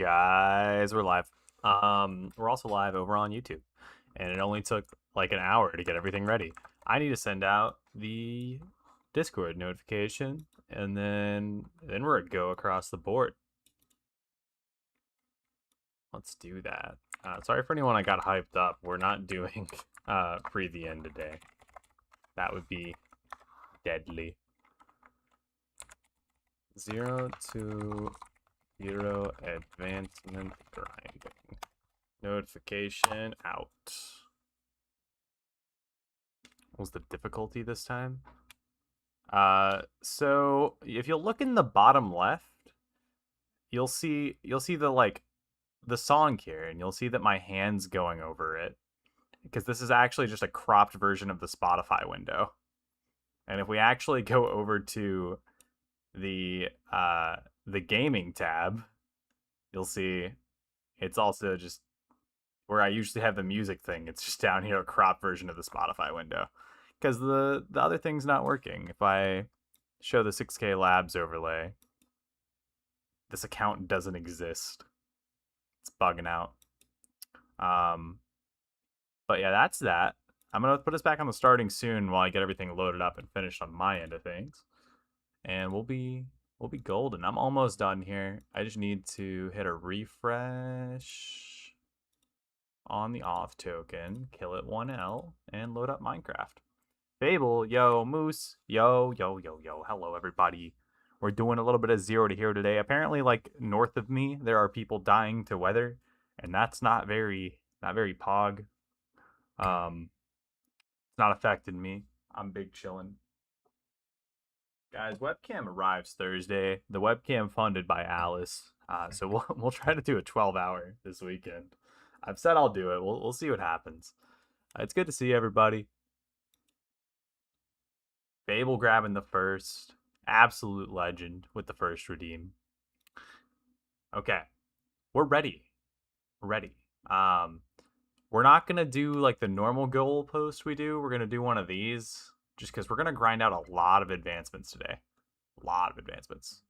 Guys, we're live. We're also live over on YouTube, and it only took like an hour to get everything ready. I need to send out the Discord notification, and then we're at go across the board. Let's do that. Sorry for anyone I got hyped up. We're not doing pre the end today. That would be deadly. 0 to 0 advancement grinding. Notification out. What was the difficulty this time? So if you look in the bottom left, you'll see the song here, and you'll see that my hand's going over it because this is actually just a cropped version of the Spotify window. And if we actually go over to the gaming tab, you'll see it's also just where I usually have the music thing. It's just down here, a cropped version of the Spotify window. Because the other thing's not working. If I show the 6K Labs overlay, this account doesn't exist. It's bugging out. But yeah, that's that. I'm going to put us back on the starting soon while I get everything loaded up and finished on my end of things. And we'll be golden. I'm almost done here. I just need to hit a refresh on the auth token, kill it 1L, and load up Minecraft. Fable, yo, Moose, yo, hello everybody. We're doing a little bit of 0 to hero today. Apparently, like, north of me, there are people dying to weather, and that's not very pog. It's not affecting me. I'm big chillin'. Guys, webcam arrives Thursday. The webcam funded by Alice. So we'll try to do a 12-hour this weekend. I've said I'll do it. We'll see what happens. It's good to see everybody. Fable grabbing the first. Absolute legend with the first redeem. Okay. We're ready. We're ready. We're not going to do like the normal goal post we do. We're going to do one of these just because we're going to grind out a lot of advancements today. A lot of advancements.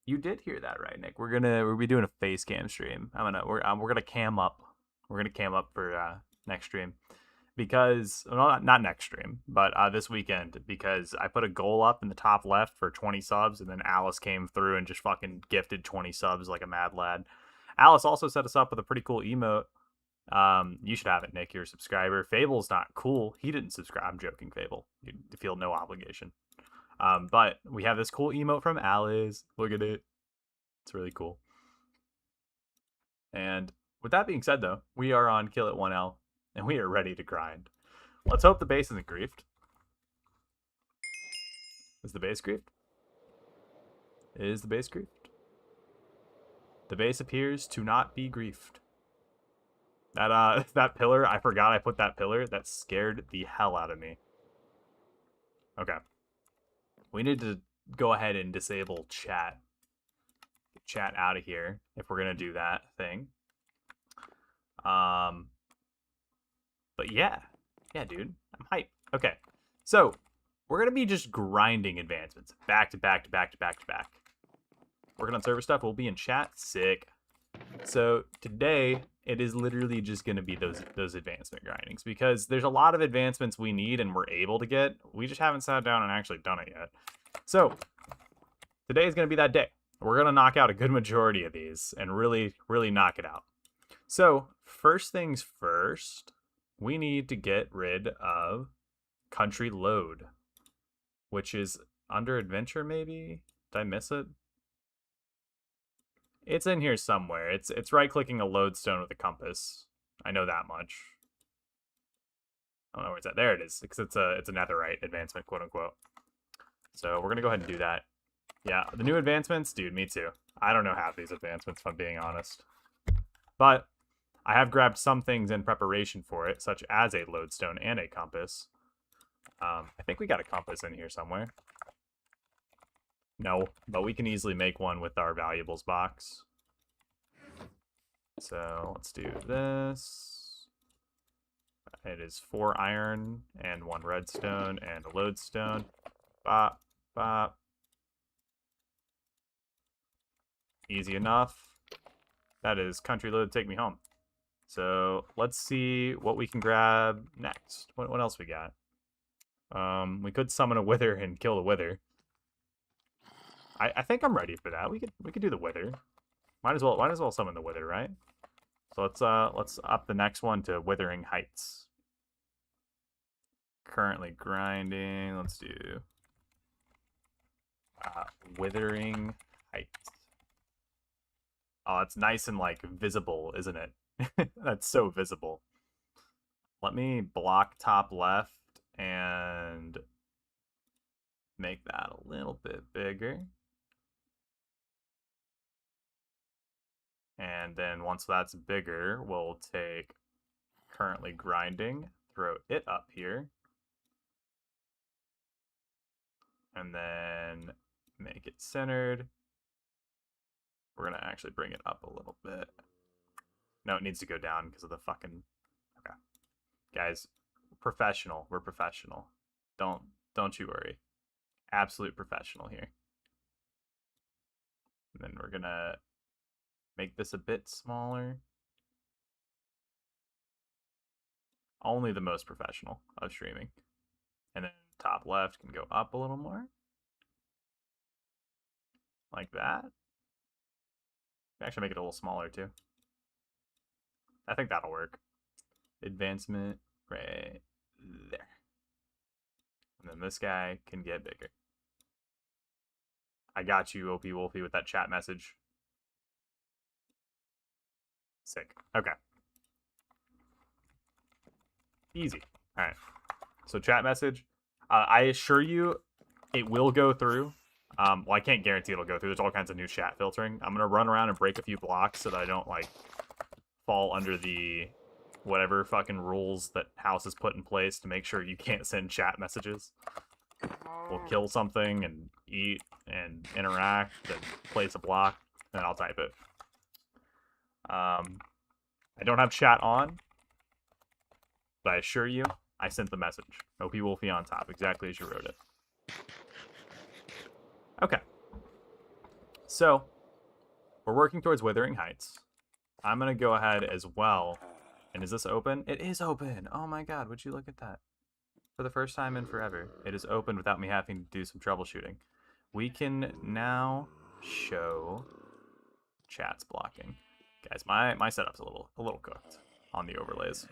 You did hear that right, Nick. We'll be doing a face cam stream. We're gonna cam up. We're gonna cam up for next stream because not next stream, but this weekend, because I put a goal up in the top left for 20 subs, and then Alice came through and just fucking gifted 20 subs like a mad lad. Alice also set us up with a pretty cool emote. You should have it, Nick. You're a subscriber. Fable's not cool. He didn't subscribe. I'm joking, Fable. You feel no obligation. But we have this cool emote from Alice. Look at it. It's really cool. And with that being said, though, we are on Kill It 1L, and we are ready to grind. Let's hope the base isn't griefed. Is the base griefed? Is the base griefed? The base appears to not be griefed. That pillar, I forgot I put that pillar. That scared the hell out of me. Okay. We need to go ahead and disable chat. Get chat out of here if we're gonna do that thing. But yeah, dude, I'm hyped. Okay, so we're gonna be just grinding advancements back to back to back to back to back. Working on server stuff. We'll be in chat. Sick. So today it is literally just gonna be those advancement grindings, because there's a lot of advancements we need and we're able to get. We just haven't sat down and actually done it yet. So today is gonna be that day. We're gonna knock out a good majority of these and really knock it out. So first things first, we need to get rid of country load, which is under adventure. Maybe did I miss it? It's in here somewhere. It's right-clicking a lodestone with a compass. I know that much. I don't know where it's at. There it is, because it's a netherite advancement, quote unquote. So we're gonna go ahead and do that. Yeah, the new advancements, dude. Me too. I don't know half these advancements, if I'm being honest. But I have grabbed some things in preparation for it, such as a lodestone and a compass. I think we got a compass in here somewhere. No, but we can easily make one with our valuables box. So let's do this. It is 4 iron and 1 redstone and a lodestone. Bop, bop. Easy enough. That is country load, take me home. So let's see what we can grab next. What else we got? We could summon a wither and kill the wither. I think I'm ready for that. We could do the wither. Might as well summon the wither, right? So let's up the next one to Withering Heights. Currently grinding. Let's do Withering Heights. Oh, it's nice and like visible, isn't it? That's so visible. Let me block top left and make that a little bit bigger. And then once that's bigger, we'll take currently grinding, throw it up here. And then make it centered. We're going to actually bring it up a little bit. No, it needs to go down because of the fucking... Okay. Guys, professional. We're professional. Don't you worry. Absolute professional here. And then we're going to make this a bit smaller. Only the most professional of streaming. And then top left can go up a little more. Like that. Actually make it a little smaller too. I think that'll work. Advancement right there. And then this guy can get bigger. I got you, OP Wolfie, with that chat message. Sick. Okay. Easy. All right. So chat message. I assure you it will go through. Well, I can't guarantee it'll go through. There's all kinds of new chat filtering. I'm going to run around and break a few blocks so that I don't, like, fall under the whatever fucking rules that House has put in place to make sure you can't send chat messages. We'll kill something and eat and interact and place a block, and I'll type it. I don't have chat on, but I assure you, I sent the message. OP Wolfie on top, exactly as you wrote it. Okay. So, we're working towards Withering Heights. I'm going to go ahead as well. And is this open? It is open! Oh my god, would you look at that? For the first time in forever, it is open without me having to do some troubleshooting. We can now show chat's blocking. Guys, my setup's a little cooked on the overlays.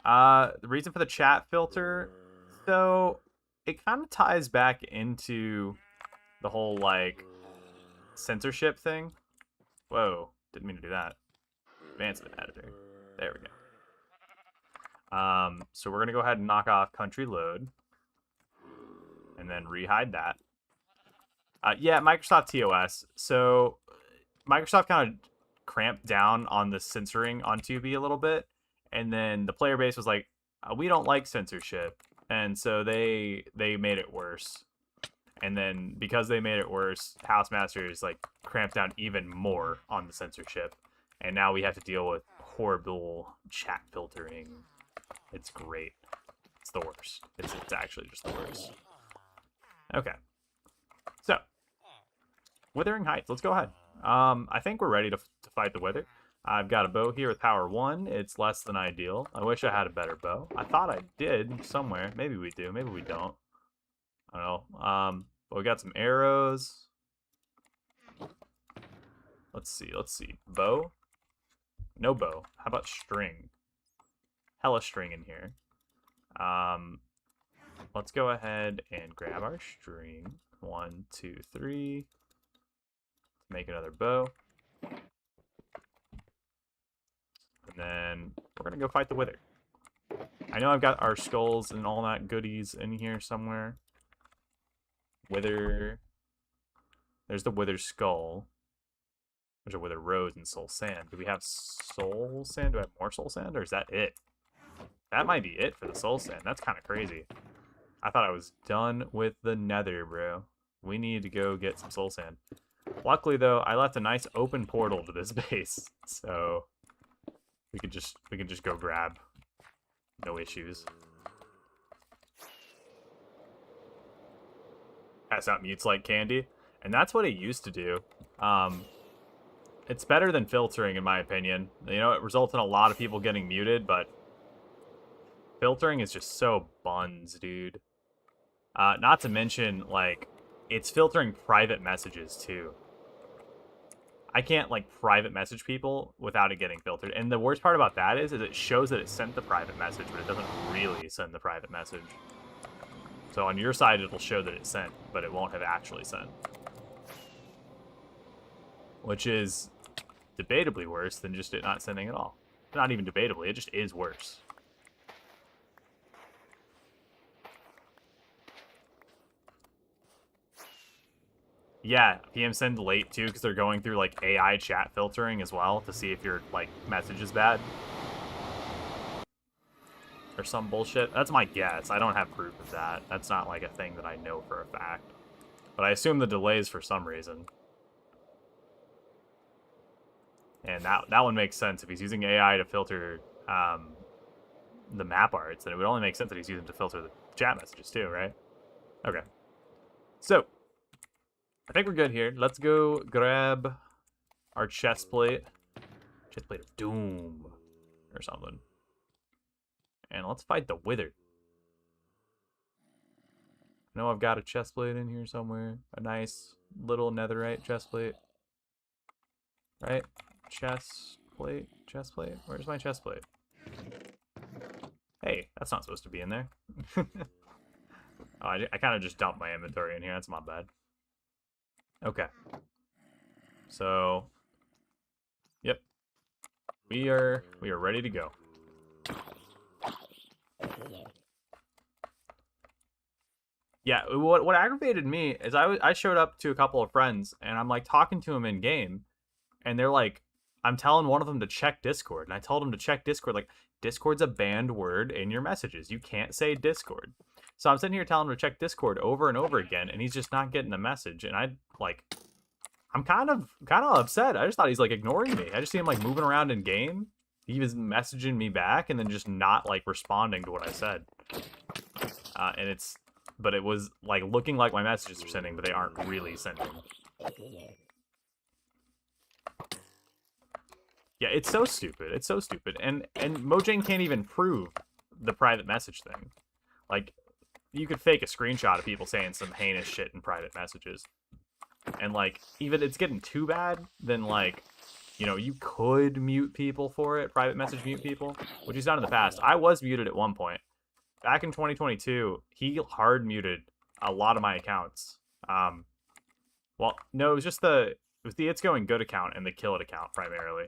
The reason for the chat filter, so it kind of ties back into the whole, like, censorship thing. Whoa, didn't mean to do that. Advancement editor. There we go. So we're going to go ahead and knock off country load. And then rehide that. Yeah, Microsoft TOS. So Microsoft kind of cramped down on the censoring on Tubi a little bit. And then the player base was like, we don't like censorship. And so they made it worse. And then because they made it worse, Housemaster's like cramped down even more on the censorship. And now we have to deal with horrible chat filtering. It's great. It's the worst. It's actually just the worst. Okay. So, Withering Heights. Let's go ahead. I think we're ready to fight the Wither. I've got a bow here with power 1. It's less than ideal. I wish I had a better bow. I thought I did somewhere. Maybe we do. Maybe we don't. I don't know. But we got some arrows. Let's see. Bow? No bow. How about string? Hella string in here. Let's go ahead and grab our string. 1, 2, 3. Make another bow. And then we're going to go fight the Wither. I know I've got our skulls and all that goodies in here somewhere. Wither. There's the Wither skull. There's a Wither rose and soul sand. Do we have soul sand? Do I have more soul sand? Or is that it? That might be it for the soul sand. That's kind of crazy. I thought I was done with the nether, bro. We need to go get some soul sand. Luckily, though, I left a nice open portal to this base. So we could just go grab. No issues. Pass out mutes like candy. And that's what it used to do. It's better than filtering, in my opinion. You know, it results in a lot of people getting muted, but filtering is just so buns, dude. Not to mention, like, it's filtering private messages, too. I can't, like, private message people without it getting filtered. And the worst part about that is it shows that it sent the private message, but it doesn't really send the private message. So on your side, it'll show that it sent, but it won't have actually sent. Which is debatably worse than just it not sending at all. Not even debatably, it just is worse. Yeah, PM send late too, because they're going through like AI chat filtering as well to see if your like message is bad. Or some bullshit. That's my guess. I don't have proof of that. That's not like a thing that I know for a fact. But I assume the delays for some reason. And that one makes sense. If he's using AI to filter the map arts, then it would only make sense that he's using to filter the chat messages too, right? Okay. So, I think we're good here. Let's go grab our chest plate. Chest plate of doom. Or something. And let's fight the Wither. I know I've got a chest plate in here somewhere. A nice little netherite chest plate. Right? Chest plate? Chest plate? Where's my chest plate? Hey, that's not supposed to be in there. Oh, I kind of just dumped my inventory in here. That's my bad. Okay. So, yep. We are ready to go. Yeah, what aggravated me is I showed up to a couple of friends and I'm like talking to them in game, and they're like, I'm telling one of them to check Discord, and I told him to check Discord. Like, Discord's a banned word in your messages. You can't say Discord. So I'm sitting here telling him to check Discord over and over again, and he's just not getting the message. And I'm kind of upset. I just thought he's like ignoring me. I just see him like moving around in game. He was messaging me back and then just not like responding to what I said. But it was like looking like my messages are sending, but they aren't really sending. Yeah, it's so stupid. It's so stupid. And Mojang can't even prove the private message thing. Like, you could fake a screenshot of people saying some heinous shit in private messages. And like, even it's getting too bad, then like, you know, you could mute people for it, private message mute people, which he's done in the past. I was muted at one point. Back in 2022, he hard muted a lot of my accounts. Well, no, it was the It's Going Good account and the Kill It account primarily.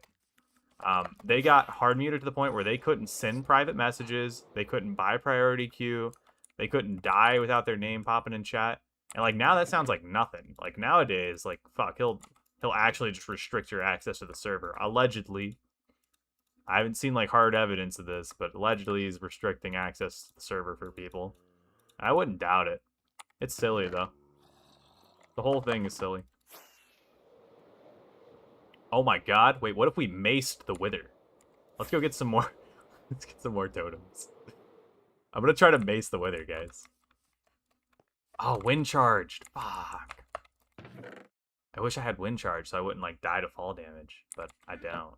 They got hard muted to the point where they couldn't send private messages, they couldn't buy priority queue, they couldn't die without their name popping in chat. And like now that sounds like nothing. Like nowadays, like fuck, he'll actually just restrict your access to the server. Allegedly. I haven't seen like hard evidence of this, but allegedly he's restricting access to the server for people. I wouldn't doubt it. It's silly though. The whole thing is silly. Oh my god, wait, what if we maced the Wither? Let's go get some more. Let's get some more totems. I'm gonna try to mace the Wither, guys. Oh, wind charged. Fuck. I wish I had wind charge so I wouldn't like die to fall damage, but I don't.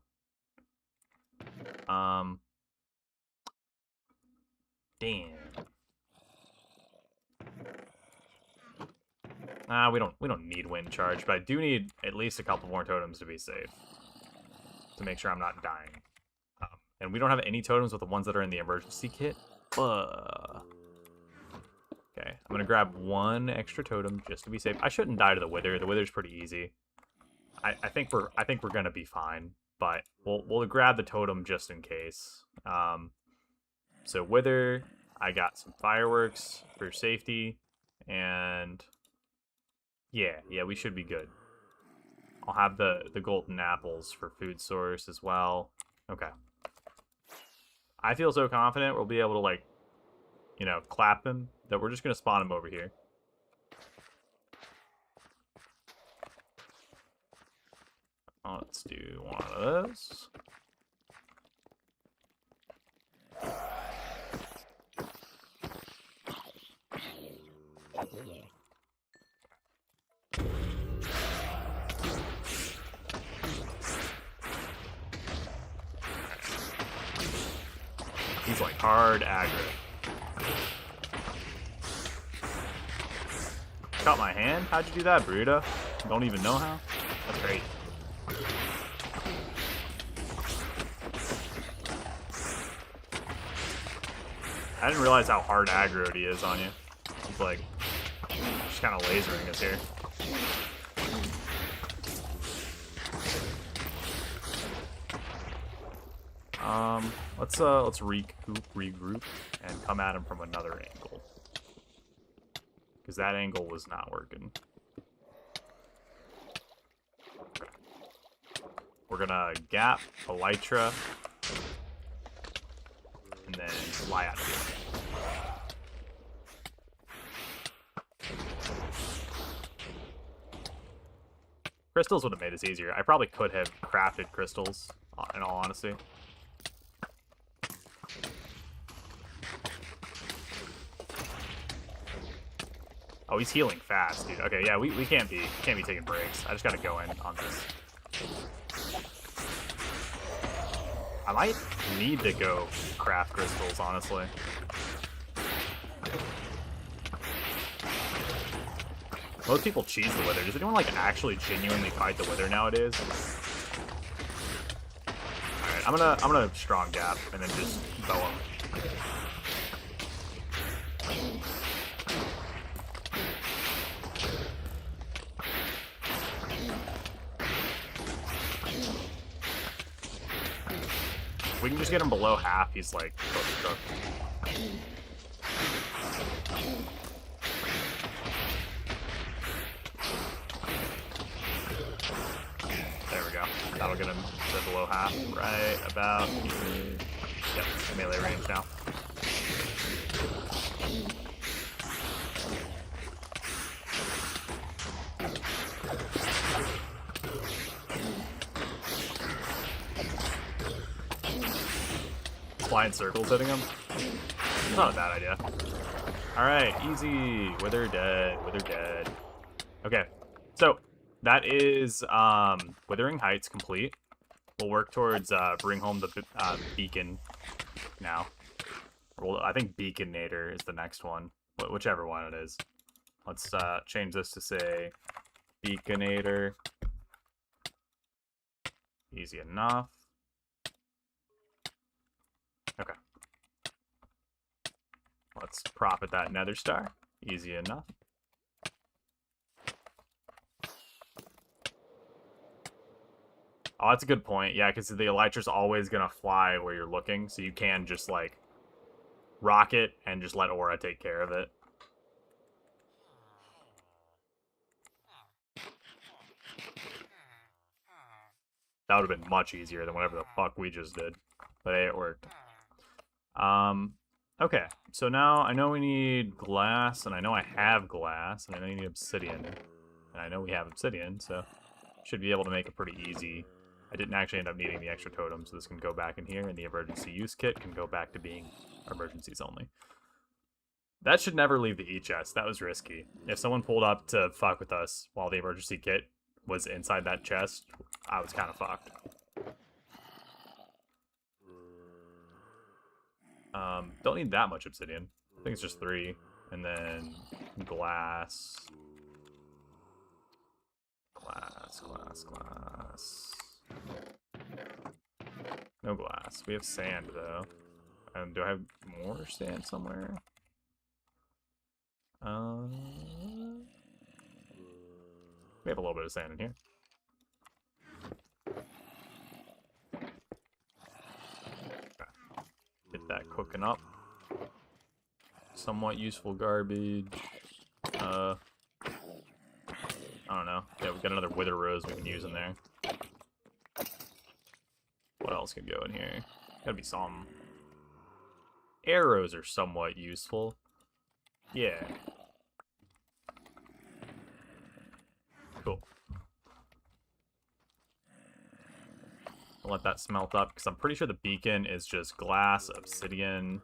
Damn. We don't need wind charge, but I do need at least a couple more totems to be safe. To make sure I'm not dying. And we don't have any totems with the ones that are in the emergency kit. Okay, I'm gonna grab one extra totem just to be safe. I shouldn't die to the Wither. The Wither's pretty easy. I think we're gonna be fine, but we'll grab the totem just in case. So Wither, I got some fireworks for safety, and yeah, we should be good. I'll have the golden apples for food source as well. Okay. I feel so confident we'll be able to like, you know, clap them that we're just gonna spawn them over here. Let's do one of those. He's like hard aggro. Caught my hand? How'd you do that, Burrito? Don't even know how? That's great. I didn't realize how hard aggroed he is on you. He's like, just kind of lasering us here. Let's regroup, and come at him from another angle. Because that angle was not working. We're gonna gap Elytra, and then fly out of here. Crystals would have made this easier. I probably could have crafted crystals, in all honesty. Oh, he's healing fast, dude. Okay, yeah, we can't be taking breaks. I just gotta go in on this. I might need to go craft crystals, honestly. Most people cheese the Wither. Does anyone like actually genuinely fight the Wither nowadays? Alright, I'm gonna strong gap and then just bow him. If we can just get him below half, he's like cooked. There we go. That'll get him to below half, right about here. Yep, melee range now. Flying circles hitting him? It's not a bad idea. Alright, easy. Wither dead. Wither dead. Okay, so that is Withering Heights complete. We'll work towards bring home the beacon now. Well, I think Beaconator is the next one. Whichever one it is. Let's change this to say Beaconator. Easy enough. Okay. Let's profit that Nether Star. Easy enough. Oh, that's a good point. Yeah, because the Elytra's always going to fly where you're looking, so you can just, like, rock it and just let Aura take care of it. That would have been much easier than whatever the fuck we just did. But hey, it worked. Okay, so now I know we need glass, and I know I have glass, and I know you need obsidian. And I know we have obsidian, so should be able to make it pretty easy. I didn't actually end up needing the extra totem, so this can go back in here, and the emergency use kit can go back to being emergencies only. That should never leave the E-chest. That was risky. If someone pulled up to fuck with us while the emergency kit was inside that chest, I was kind of fucked. Don't need that much obsidian. I think it's just 3. And then glass. Glass. No glass. We have sand, though. Do I have more sand somewhere? We have a little bit of sand in here. Get that cooking up. Somewhat useful garbage. I don't know. Yeah, we've got another wither rose we can use in there. What else can go in here? Gotta be some. Arrows are somewhat useful. Yeah. Cool. I'll let that smelt up, because I'm pretty sure the beacon is just glass, obsidian.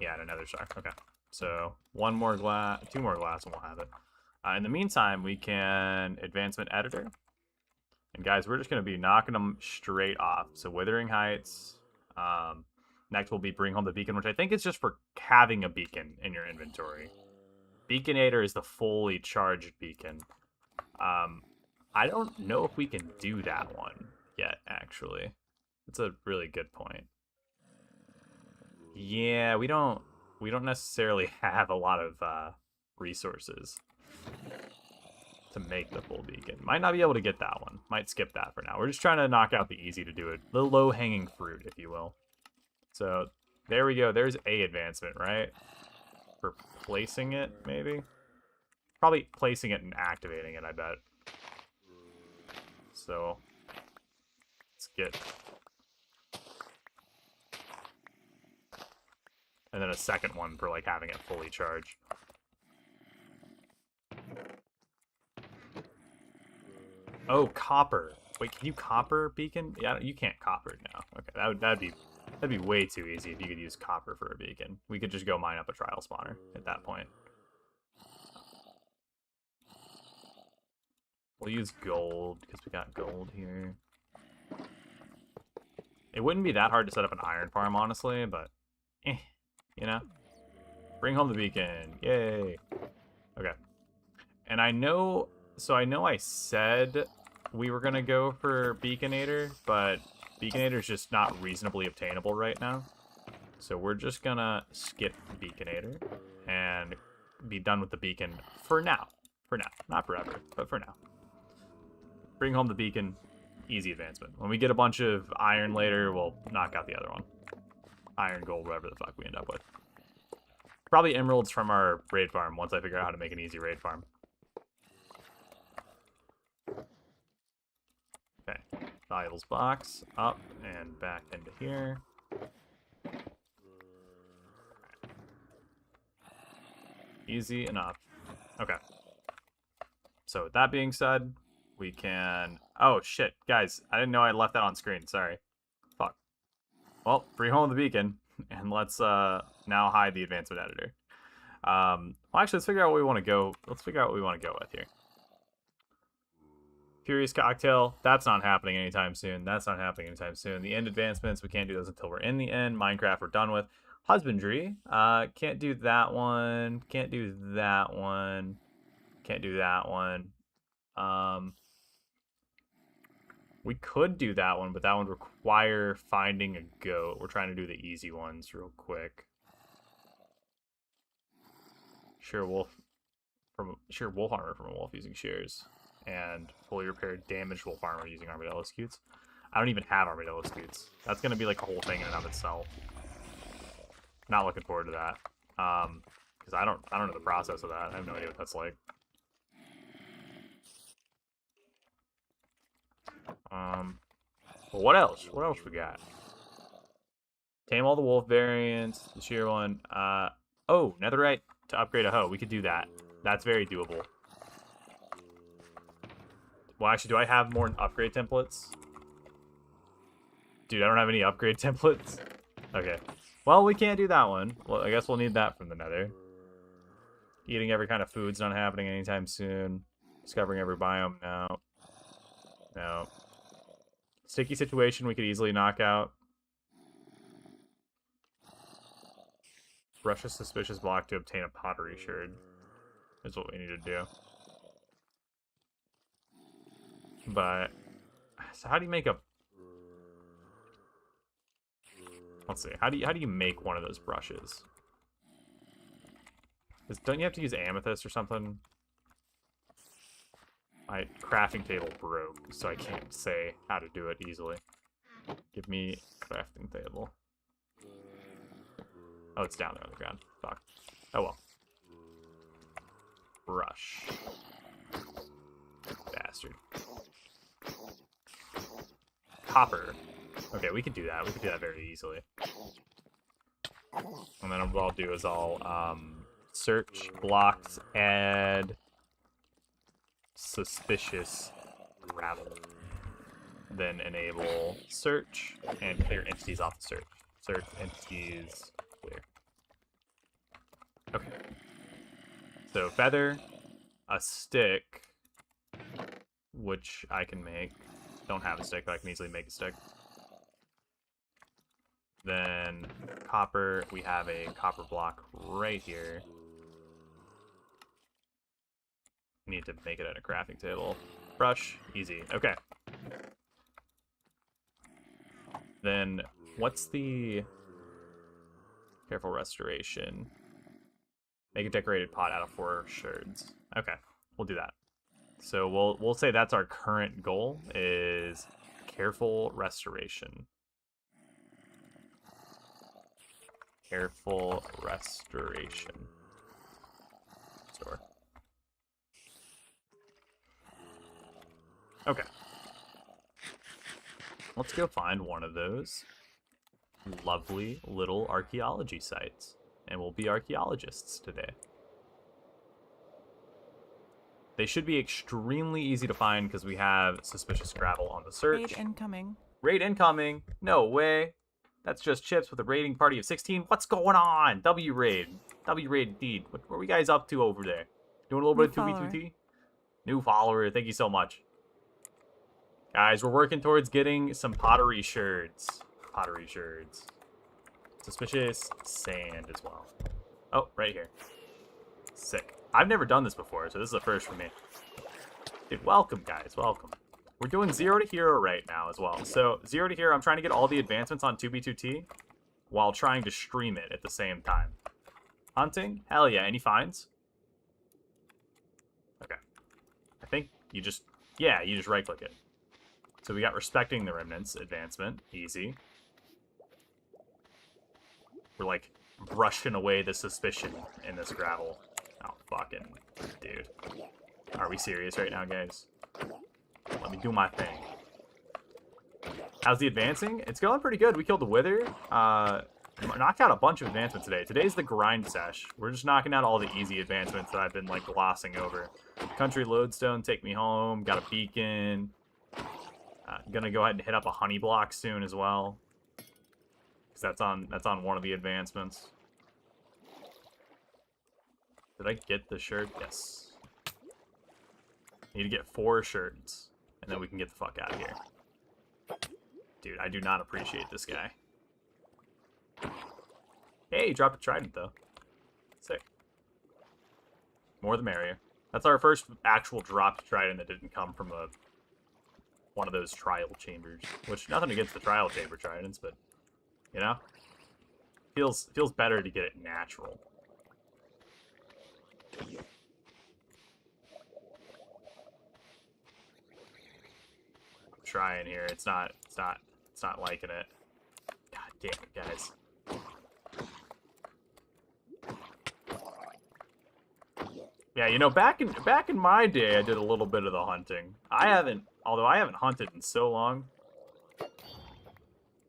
Yeah, and another star. Okay. So, 1 more glass, 2 more glass, and we'll have it. In the meantime, we can advancement editor. And guys, we're just going to be knocking them straight off. So, Withering Heights, Next will be bring home the beacon, which I think is just for having a beacon in your inventory. Beaconator is the fully charged beacon. I don't know if we can do that one yet, actually. It's a really good point. Yeah, we don't necessarily have a lot of resources to make the full beacon. Might not be able to get that one. Might skip that for now. We're just trying to knock out the easy to do it. The low-hanging fruit, if you will. So, there we go. There's a advancement, right? For placing it, maybe? Probably placing it and activating it, I bet. So, let's get... And then a second one for, like, having it fully charged. Oh, copper. Wait, can you copper beacon? Yeah, you can't copper it now. Okay, that'd be way too easy if you could use copper for a beacon. We could just go mine up a trial spawner at that point. We'll use gold because we got gold here. It wouldn't be that hard to set up an iron farm, honestly, but you know. Bring home the beacon. Yay. Okay. And I know I said we were going to go for Beaconator, but Beaconator is just not reasonably obtainable right now. So we're just going to skip Beaconator and be done with the beacon for now. For now. Not forever, but for now. Bring home the beacon. Easy advancement. When we get a bunch of iron later, we'll knock out the other one. Iron, gold, whatever the fuck we end up with. Probably emeralds from our raid farm once I figure out how to make an easy raid farm. Okay, valuables box, up and back into here. Easy enough. Okay. So with that being said, we can... Oh, shit. Guys, I didn't know I left that on screen. Sorry. Fuck. Well, bring home the beacon, and let's now hide the advancement editor. Well, actually, let's figure out what we want to go... Let's figure out what we want to go with here. Furious Cocktail, that's not happening anytime soon. That's not happening anytime soon. The end advancements, we can't do those until we're in the end. Minecraft, we're done with. Husbandry, can't do that one. Can't do that one. Can't do that one. We could do that one, but that would require finding a goat. We're trying to do the easy ones real quick. Sheer wolf armor from a wolf using shears. And fully repaired damaged wolf armor using armadillo scutes. I don't even have armadillo scutes. That's gonna be like a whole thing in and of itself. Not looking forward to that. Because I don't know the process of that. I have no idea what that's like. But what else? What else we got? Tame all the wolf variants, the sheer one. Oh, netherite to upgrade a hoe. We could do that. That's very doable. Well, actually, do I have more upgrade templates? Dude, I don't have any upgrade templates. Okay. Well, we can't do that one. Well, I guess we'll need that from the nether. Eating every kind of food's not happening anytime soon. Discovering every biome now. No. Sticky situation we could easily knock out. Brush a suspicious block to obtain a pottery sherd. Is what we need to do. But, so how do you make a... Let's see, how do you make one of those brushes? Don't you have to use amethyst or something? My crafting table broke, so I can't say how to do it easily. Give me crafting table. Oh, it's down there on the ground. Fuck. Oh well. Brush. Bastard. Copper. Okay, we could do that. We could do that very easily. And then what I'll do is I'll search blocks, add suspicious gravel. Then enable search and clear entities off the search. Search entities clear. Okay. So feather, a stick, which I can make. Don't have a stick, but I can easily make a stick. Then copper, we have a copper block right here. Need to make it at a crafting table. Brush, easy. Okay. Then what's the careful restoration? Make a decorated pot out of 4 sherds. Okay, we'll do that. So we'll say that's our current goal is careful restoration. Careful restoration. Store. Okay. Let's go find one of those lovely little archaeology sites. And we'll be archaeologists today. They should be extremely easy to find because we have suspicious gravel on the search. Raid incoming. Raid incoming? No way. That's just Chips with a raiding party of 16. What's going on? W raid. W raid indeed. What are we guys up to over there? Doing a little bit of 2v2t? New follower. Thank you so much. Guys, we're working towards getting some pottery sherds. Pottery sherds. Suspicious sand as well. Oh, right here. Sick. I've never done this before, so this is a first for me. Dude, welcome, guys. Welcome. We're doing 0 to hero right now as well. So 0 to hero, I'm trying to get all the advancements on 2b2t while trying to stream it at the same time. Hunting? Hell yeah. Any finds? Okay. I think you just... Yeah, you just right-click it. So we got respecting the remnants advancement. Easy. We're, like, brushing away the suspicion in this gravel. Oh, fucking dude. Are we serious right now, guys? Let me do my thing. How's the advancing? It's going pretty good. We killed the Wither. Knocked out a bunch of advancements today. Today's the grind sesh. We're just knocking out all the easy advancements that I've been, like, glossing over. Country Lodestone, take me home. Got a beacon. Gonna go ahead and hit up a honey block soon as well. Because that's on one of the advancements. Did I get the shirt? Yes. Need to get 4 shirts, and then we can get the fuck out of here. Dude, I do not appreciate this guy. Hey, dropped a trident, though. Sick. More the merrier. That's our first actual dropped trident that didn't come from one of those trial chambers. Which, nothing against the trial chamber tridents, but, you know? Feels better to get it natural. Trying here. It's not liking it. God damn it, guys. Yeah, you know, back in my day, I did a little bit of the hunting. Although I haven't hunted in so long.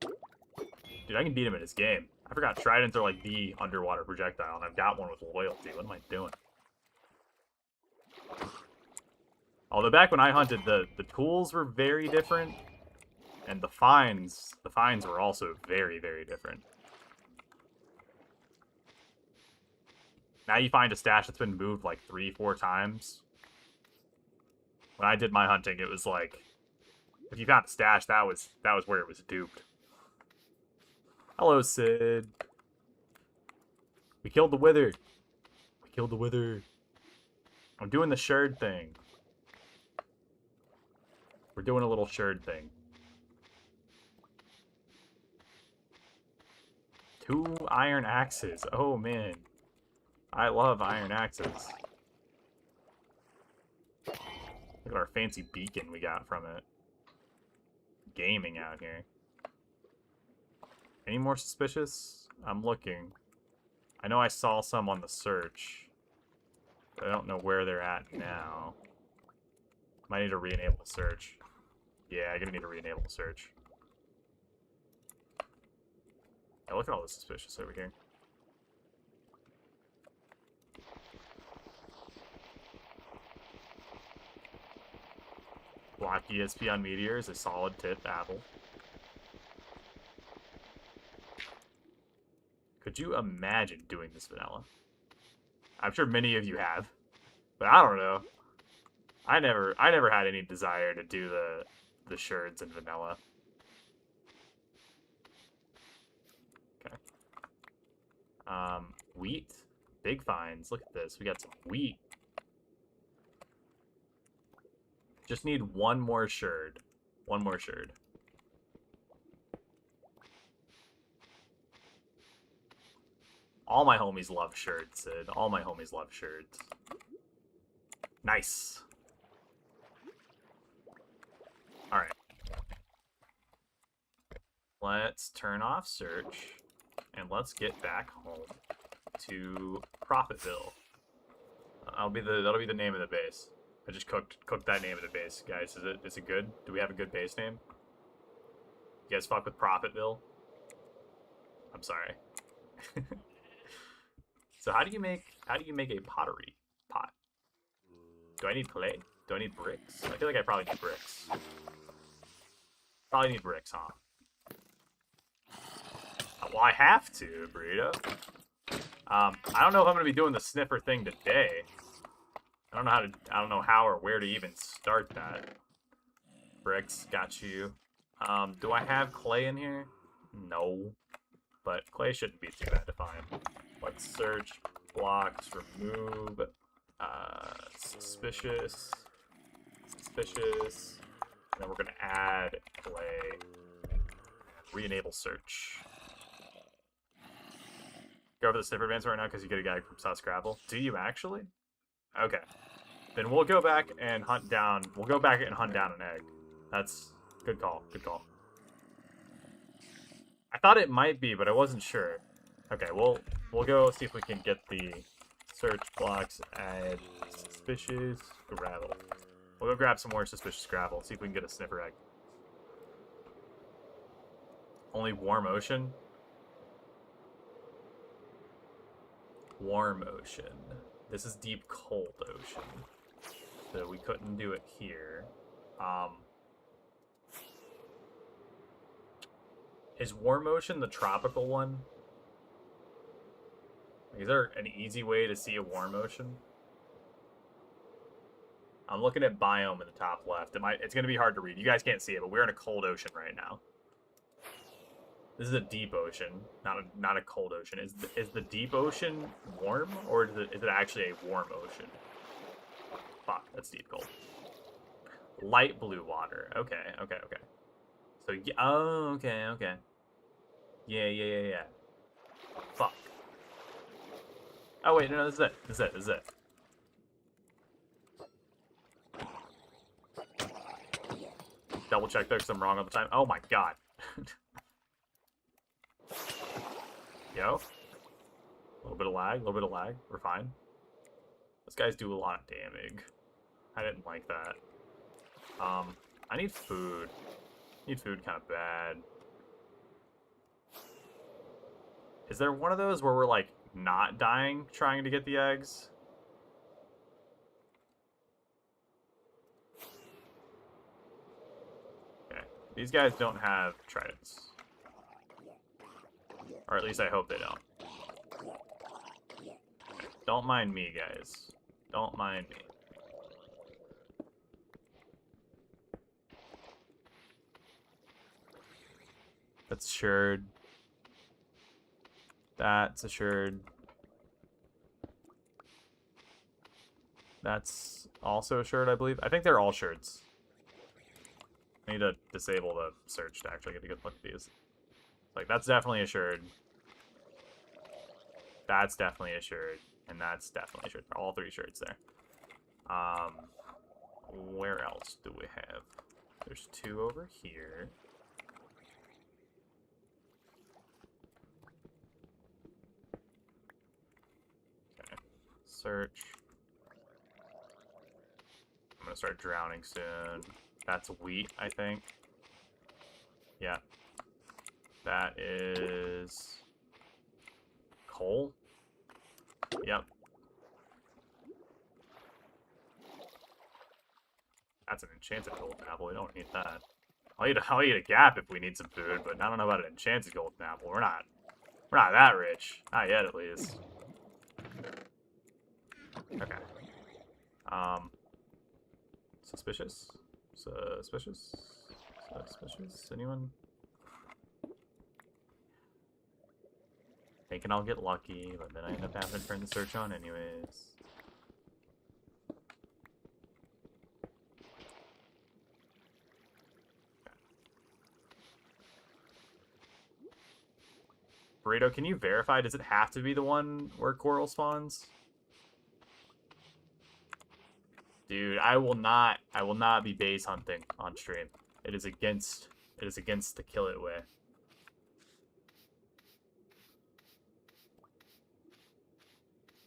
Dude, I can beat him in his game. I forgot tridents are like the underwater projectile, and I've got one with loyalty. What am I doing? Although back when I hunted, the tools were very different, and the finds were also very, very different. Now you find a stash that's been moved like 3-4 times. When I did my hunting, it was like, if you found a stash, that was where it was duped. Hello, Sid. We killed the Wither. We killed the Wither. I'm doing the sherd thing. We're doing a little sherd thing. 2 iron axes. Oh, man. I love iron axes. Look at our fancy beacon we got from it. Gaming out here. Any more suspicious? I'm looking. I know I saw some on the search. But I don't know where they're at now. Might need to re-enable the search. Yeah, I'm gonna need to re-enable the search. Yeah, look at all the suspicious over here. Black ESP on Meteor is a solid tip, Apple. Could you imagine doing this vanilla? I'm sure many of you have, but I don't know. I never had any desire to do the sherds in vanilla. Wheat. Big finds. Look at this. We got some wheat. Just need one more sherd. One more sherd. All my homies love sherds, Sid. All my homies love sherds. Nice. Alright. Let's turn off search. And let's get back home to Profitville. That'll be the name of the base. I just cooked that name of the base, guys. Is it good? Do we have a good base name? You guys fuck with Profitville? I'm sorry. So how do you make a pottery pot? Do I need clay? Do I need bricks? I feel like I probably need bricks. Probably need bricks, huh? Well, I have to, Burrito. I don't know if I'm gonna be doing the sniffer thing today. I don't know how or where to even start that. Bricks, got you. Do I have clay in here? No. But clay shouldn't be too bad to find. Let's search blocks, remove suspicious. And then we're gonna add clay. Re-enable search. Go over the sniffer advance right now because you get a guy from South Scrabble. Do you actually? Okay. Then we'll go back and hunt down. We'll go back and hunt down an egg. That's good call. Good call. I thought it might be, but I wasn't sure. Okay, we'll go see if we can get the search blocks. Add suspicious gravel. We'll go grab some more suspicious gravel. See if we can get a sniffer egg. Only warm ocean. Warm ocean. This is deep cold ocean. So we couldn't do it here. Is warm ocean the tropical one? Is there an easy way to see a warm ocean? I'm looking at biome in the top left. It's going to be hard to read. You guys can't see it, but we're in a cold ocean right now. This is a deep ocean, not a cold ocean. Is the deep ocean warm, or is it actually a warm ocean? Fuck, that's deep cold. Light blue water. Okay. So yeah, oh, okay. Yeah. Fuck. Oh wait, no, this is it. Double check there because I'm wrong all the time. Oh my god. Yo. A little bit of lag. We're fine. Those guys do a lot of damage. I didn't like that. I need food. Need food kind of bad. Is there one of those where we're, like, not dying trying to get the eggs? Okay. These guys don't have tridents. Or at least I hope they don't. Don't mind me, guys. Don't mind me. That's assured. That's assured. That's also assured, I believe. I think they're all sherds. I need to disable the search to actually get a good look at these. Like, that's definitely assured. That's definitely assured. And that's definitely assured. All three sherds there. Where else do we have? There's two over here. Search. I'm gonna start drowning soon. That's wheat, I think. Yeah. That is coal. Yep. That's an enchanted golden apple. We don't need that. I'll eat a gap if we need some food, but I don't know about an enchanted golden apple. We're not that rich. Not yet, at least. Okay. Suspicious? Suspicious? Anyone? thinking I'll get lucky, but then I end up having to turn the search on anyways. Burrito, can you verify? Does it have to be the one where coral spawns? Dude, I will not be base hunting on stream. It is against the kill it way.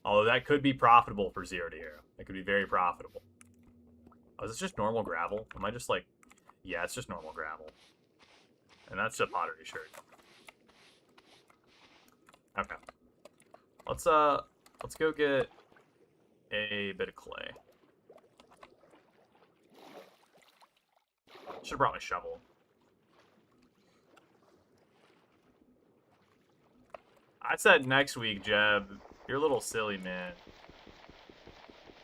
Although that could be profitable for 0 to hero. That could be very profitable. Oh, is this just normal gravel? Am I just like... Yeah, it's just normal gravel. And that's a pottery shirt. Okay. Let's go get a bit of clay. Should have brought my shovel. I said next week, Jeb. You're a little silly, man.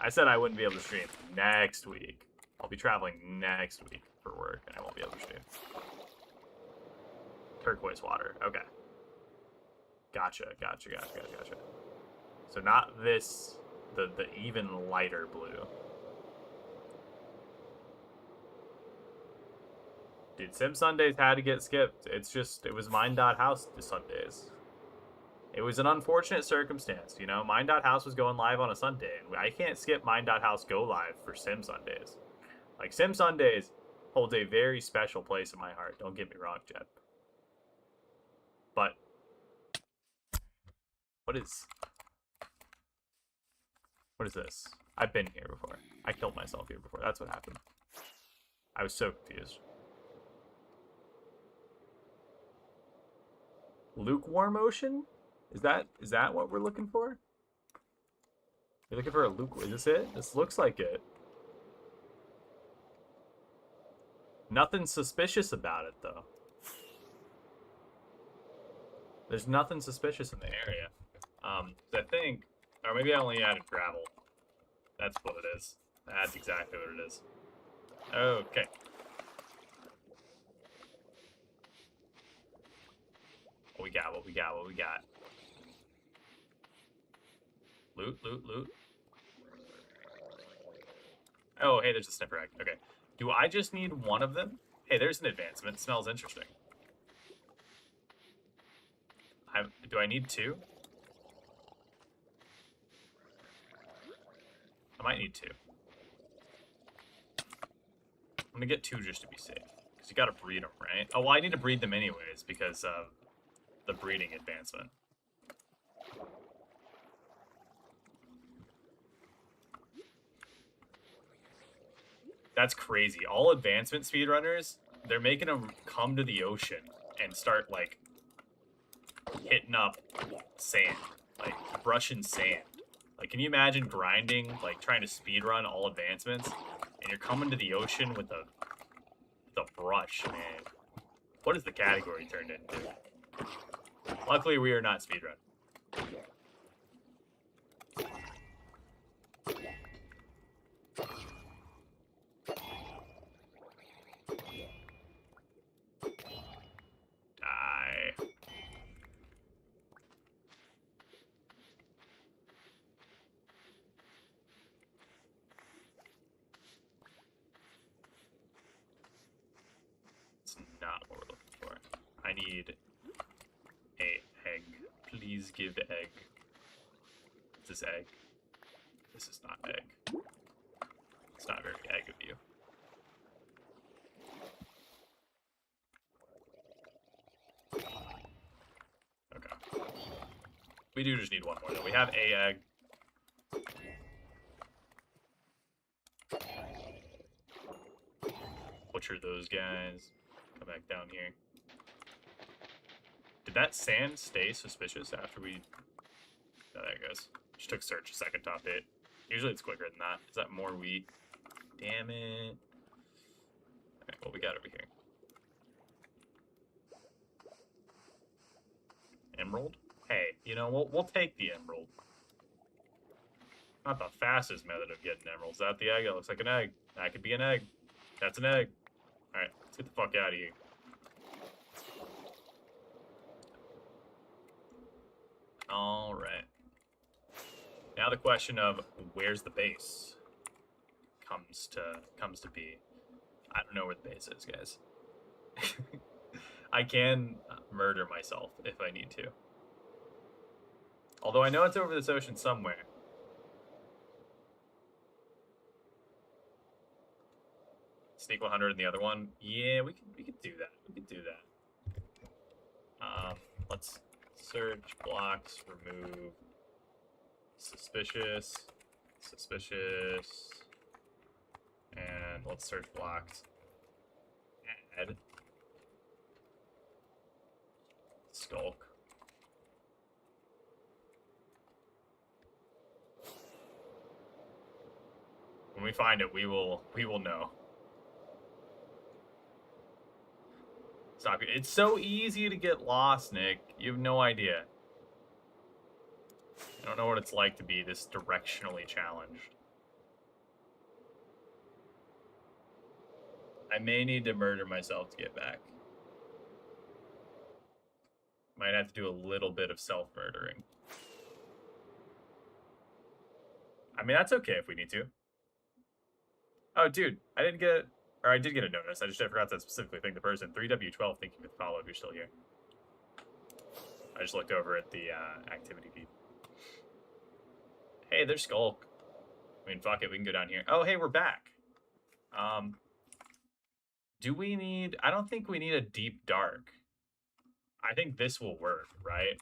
I said I wouldn't be able to stream next week. I'll be traveling next week for work, and I won't be able to stream. Turquoise water. Okay. Gotcha. So not this, the even lighter blue. Dude, Sim Sundays had to get skipped. It was Mine.House Sundays. It was an unfortunate circumstance, you know? Mine.House was going live on a Sunday, and I can't skip Mine.House go live for Sim Sundays. Like, Sim Sundays holds a very special place in my heart. Don't get me wrong, Jeb. But what is this? I've been here before. I killed myself here before. That's what happened. I was so confused. Lukewarm ocean? Is that what we're looking for? You're looking for a luke? Is this it? This looks like it. Nothing suspicious about it, though. There's nothing suspicious in the area. I think, or maybe I only added gravel. That's what it is. That's exactly what it is. Okay. What we got? What we got? Loot. Oh, hey, there's a sniffer egg. Okay. Do I just need one of them? Hey, there's an advancement. It smells interesting. Do I need 2? I might need 2. I'm gonna get 2 just to be safe. Because you gotta breed them, right? Oh, well, I need to breed them anyways because of the breeding advancement. That's crazy. All advancement speedrunners, they're making them come to the ocean and start, like, hitting up sand. Like, brushing sand. Like, can you imagine grinding, like, trying to speedrun all advancements, and you're coming to the ocean with a brush, man? What is the category turned into? Luckily, we are not speedrun. Die. It's not what we're looking for. I need a egg. Please give egg. Is this egg? This is not egg. It's not very egg of you. Okay. We do just need one more though. We have a egg. Butcher those guys. Come back down here. Did that sand stay suspicious after we... Oh, there it goes. Just took search a second top hit. Usually it's quicker than that. Is that more wheat? Damn it. Alright, what we got over here? Emerald? Hey, you know, we'll take the emerald. Not the fastest method of getting emeralds. Is that the egg? That looks like an egg. That could be an egg. That's an egg. Alright, let's get the fuck out of here. All right. Now the question of where's the base comes to be. I don't know where the base is, guys. I can murder myself if I need to. Although I know it's over this ocean somewhere. Sneak 100 in the other one. Yeah, we could do that. We could do that. Let's search blocks, remove suspicious, suspicious, and let's search blocks. Add skulk. When we find it, we will know. Stop it. It's so easy to get lost, Nick. You have no idea. I don't know what it's like to be this directionally challenged. I may need to murder myself to get back. Might have to do a little bit of self-murdering. I mean, that's okay if we need to. Oh, dude, I didn't get... Or I did get a notice. I forgot to specifically thank the person. 3W12, thank you for the follow if you're still here. I just looked over at the activity feed. Hey, there's Skulk. I mean, fuck it, we can go down here. Oh, hey, we're back. Do we need... I don't think we need a deep dark. I think this will work, right?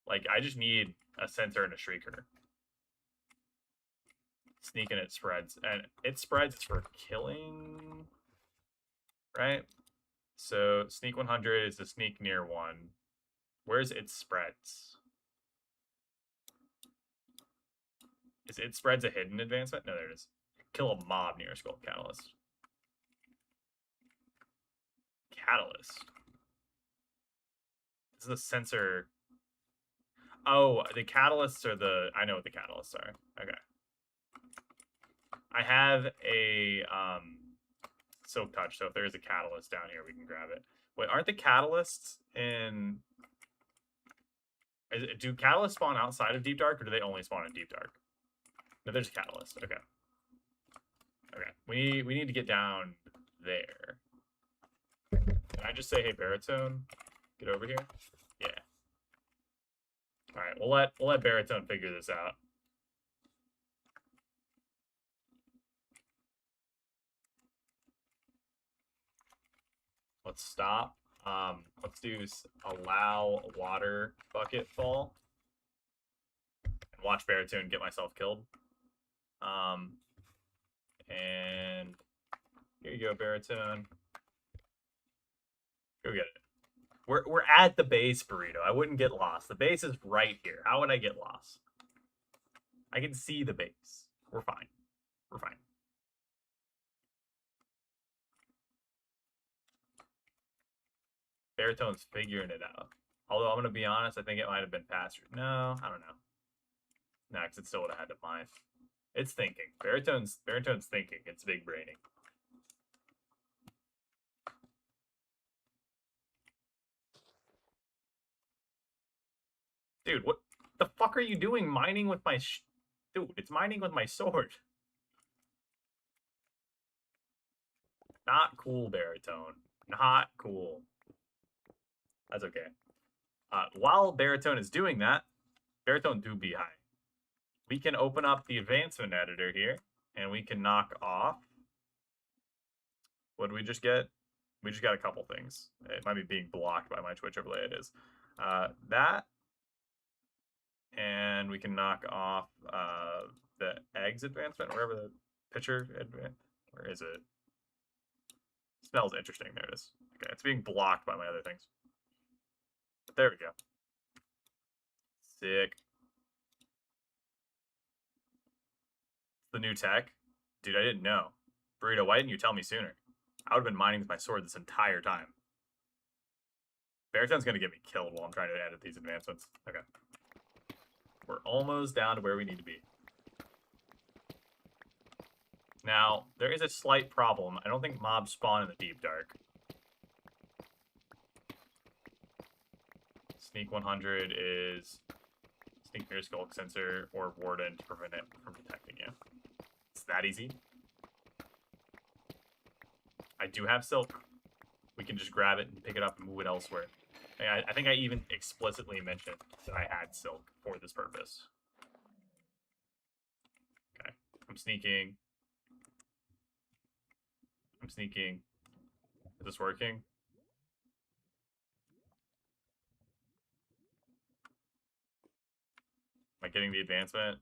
Like, I just need a center and a shrieker. Sneak and it spreads. And it spreads for killing, right? So, sneak 100 is the sneak near one. Where's it spreads? Is it spreads a hidden advancement? No, there it is. Kill a mob near a skull catalyst. Catalyst. This is a sensor. Oh, the catalysts are the... I know what the catalysts are. Okay. I have a silk touch, so if there's a catalyst down here, we can grab it. Wait, aren't the catalysts in... do catalysts spawn outside of Deep Dark, or do they only spawn in Deep Dark? No, there's a catalyst. Okay. Okay. We need to get down there. Can I just say, hey, Baritone, get over here? Yeah. All right, we'll let Baritone figure this out. Let's stop. Let's do allow water bucket fall. And watch Baritone get myself killed. And here you go, Baritone. Go get it. We're at the base, Burrito. I wouldn't get lost. The base is right here. How would I get lost? I can see the base. We're fine. We're fine. Baritone's figuring it out. Although I'm gonna be honest, I think it might have been faster. No, I don't know. No, because it still would have had to mine. It's thinking. Baritone's thinking. It's big braining. Dude, what the fuck are you doing mining with my Dude, it's mining with my sword. Not cool, Baritone. Not cool. That's okay. While Baritone is doing that, Baritone do be high. We can open up the advancement editor here, and we can knock off. What did we just get? We just got a couple things. It might be being blocked by my Twitch overlay. It is. That. And we can knock off the eggs advancement, wherever the pitcher advancement. Where is it? Smells interesting. There it is. Okay, it's being blocked by my other things. But there we go. Sick. It's the new tech. Dude, I didn't know. Burrito, why didn't you tell me sooner? I would have been mining with my sword this entire time. Baritone's going to get me killed while I'm trying to edit these advancements. Okay. We're almost down to where we need to be. Now, there is a slight problem. I don't think mobs spawn in the Deep Dark. Sneak 100 is sneak near skulk sensor or warden to prevent it from detecting you. It's that easy. I do have silk. We can just grab it and pick it up and move it elsewhere. I think I even explicitly mentioned that I had silk for this purpose. Okay, I'm sneaking. I'm sneaking. Is this working? Am I getting the advancement?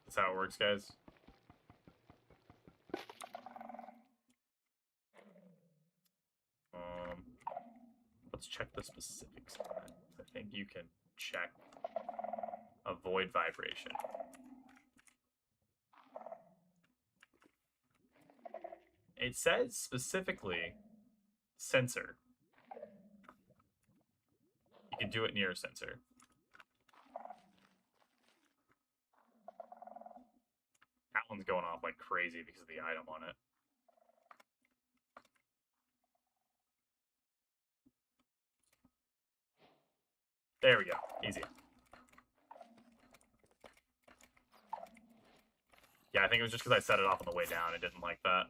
That's how it works, guys. Let's check the specifics on it. I think you can check avoid vibration. It says specifically sensor. You can do it near a sensor. That one's going off like crazy because of the item on it. There we go. Easy. Yeah, I think it was just because I set it off on the way down. I didn't like that.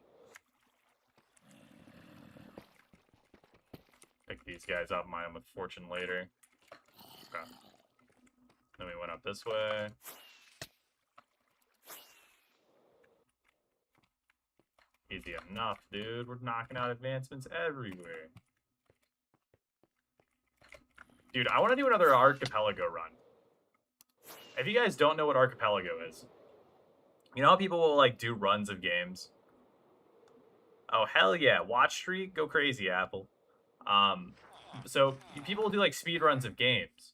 Pick these guys up, mine with fortune later. Okay. Then we went up this way. Easy enough, dude. We're knocking out advancements everywhere. Dude, I want to do another Archipelago run. If you guys don't know what Archipelago is, you know how people will, like, do runs of games? Oh, hell yeah. Watch streak, go crazy, Apple. So people will do, like, speed runs of games.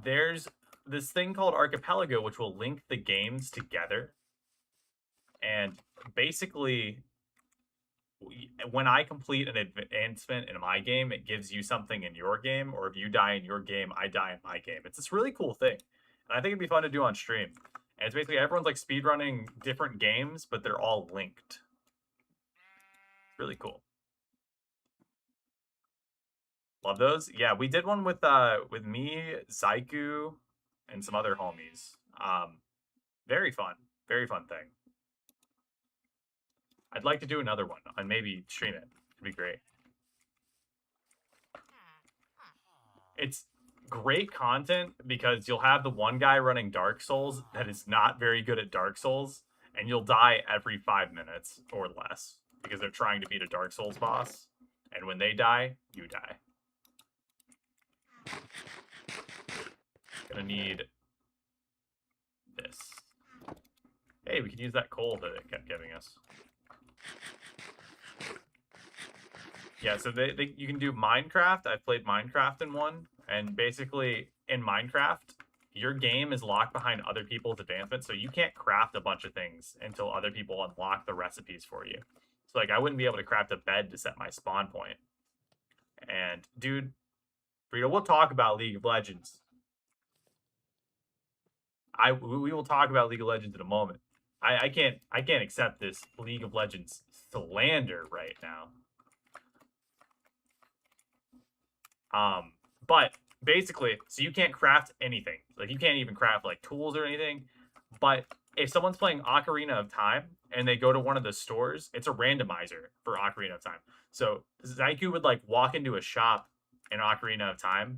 There's this thing called Archipelago, which will link the games together. And basically, when I complete an advancement in my game, it gives you something in your game, or if you die in your game, I die in my game. It's this really cool thing, and I think it'd be fun to do on stream. And it's basically everyone's like speedrunning different games, but they're all linked. Really cool. Love those. Yeah, we did one with me, Zaiku, and some other homies. Very fun thing. I'd like to do another one and maybe stream it. It'd be great. It's great content because you'll have the one guy running Dark Souls that is not very good at Dark Souls, and you'll die every 5 minutes or less because they're trying to beat a Dark Souls boss. And when they die, you die. Gonna need this. Hey, we can use that coal that it kept giving us. Yeah, so you can do Minecraft. I've played Minecraft in one, and basically in Minecraft, your game is locked behind other people's advancements, so you can't craft a bunch of things until other people unlock the recipes for you. So, like, I wouldn't be able to craft a bed to set my spawn point. And, dude, Frito, we'll talk about League of Legends. We will talk about League of Legends in a moment. I can't accept this League of Legends slander right now. But basically, so you can't craft anything. Like, you can't even craft, like, tools or anything. But if someone's playing Ocarina of Time and they go to one of the stores, it's a randomizer for Ocarina of Time. So Zaiku would, like, walk into a shop in Ocarina of Time,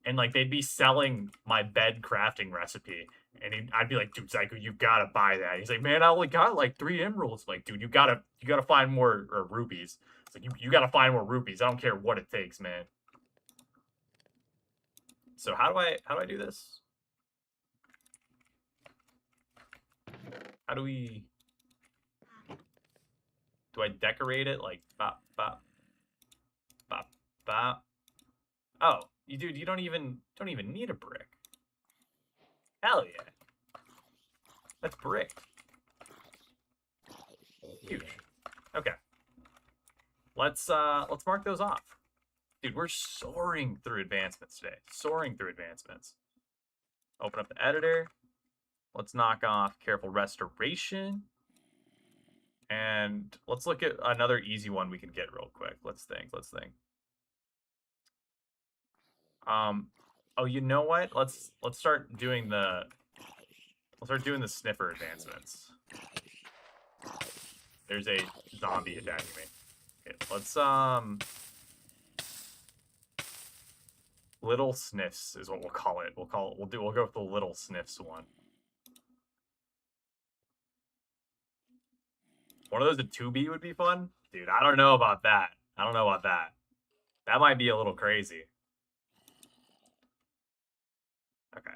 and, like, they'd be selling my bed crafting recipe. And I'd be like, dude, Zaiku, you gotta buy that. He's like, man, I only got, like, 3 emeralds. I'm like, dude, you gotta find more rupees. It's like, you gotta find more rupees. I don't care what it takes, man. So how do I do this? How do I decorate it like bop bop bop bop? Oh, dude, you don't even need a brick. Hell yeah. That's brick. Huge. Okay. Let's mark those off. Dude, we're soaring through advancements today. Soaring through advancements. Open up the editor. Let's knock off Careful Restoration. And let's look at another easy one we can get real quick. Let's think. Oh, you know what? Let's start doing the sniffer advancements. There's a zombie attacking me. Okay, let's little sniffs is what we'll call it. We'll go with the little sniffs one. One of those at 2B would be fun? Dude, I don't know about that. I don't know about that. That might be a little crazy. Okay.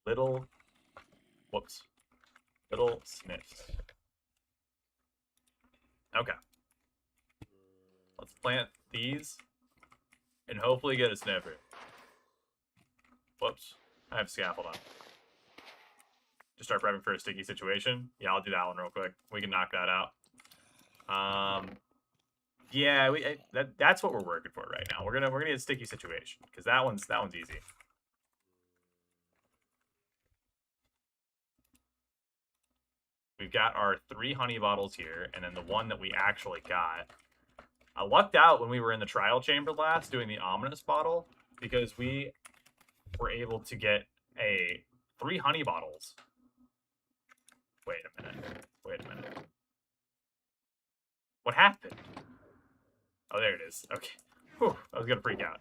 Little sniffs. Okay. Let's plant these and hopefully get a sniffer. Whoops. I have scaffold on. Just start prepping for a sticky situation. Yeah, I'll do that one real quick. We can knock that out. Yeah, that's what we're working for right now. We're gonna get a sticky situation because that one's easy. We've got our 3 honey bottles here, and then the one that we actually got. I lucked out when we were in the trial chamber last doing the ominous bottle because we were able to get 3 honey bottles. Wait a minute. What happened? Oh, there it is. Okay. Whew, I was gonna freak out.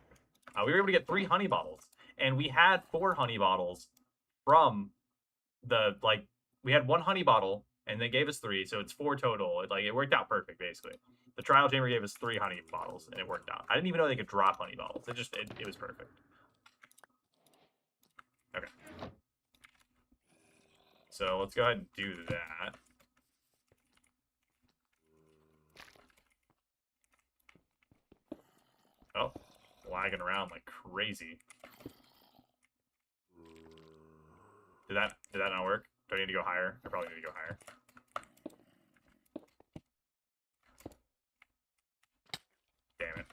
We were able to get 3 honey bottles, and we had 4 honey bottles from the, like, we had 1 honey bottle, and they gave us 3, so it's 4 total. It worked out perfect, basically. The trial chamber gave us 3 honey bottles, and it worked out. I didn't even know they could drop honey bottles. It was perfect. Okay. So let's go ahead and do that. Oh, lagging around like crazy. Did that not work? Do I need to go higher? I probably need to go higher. Damn it.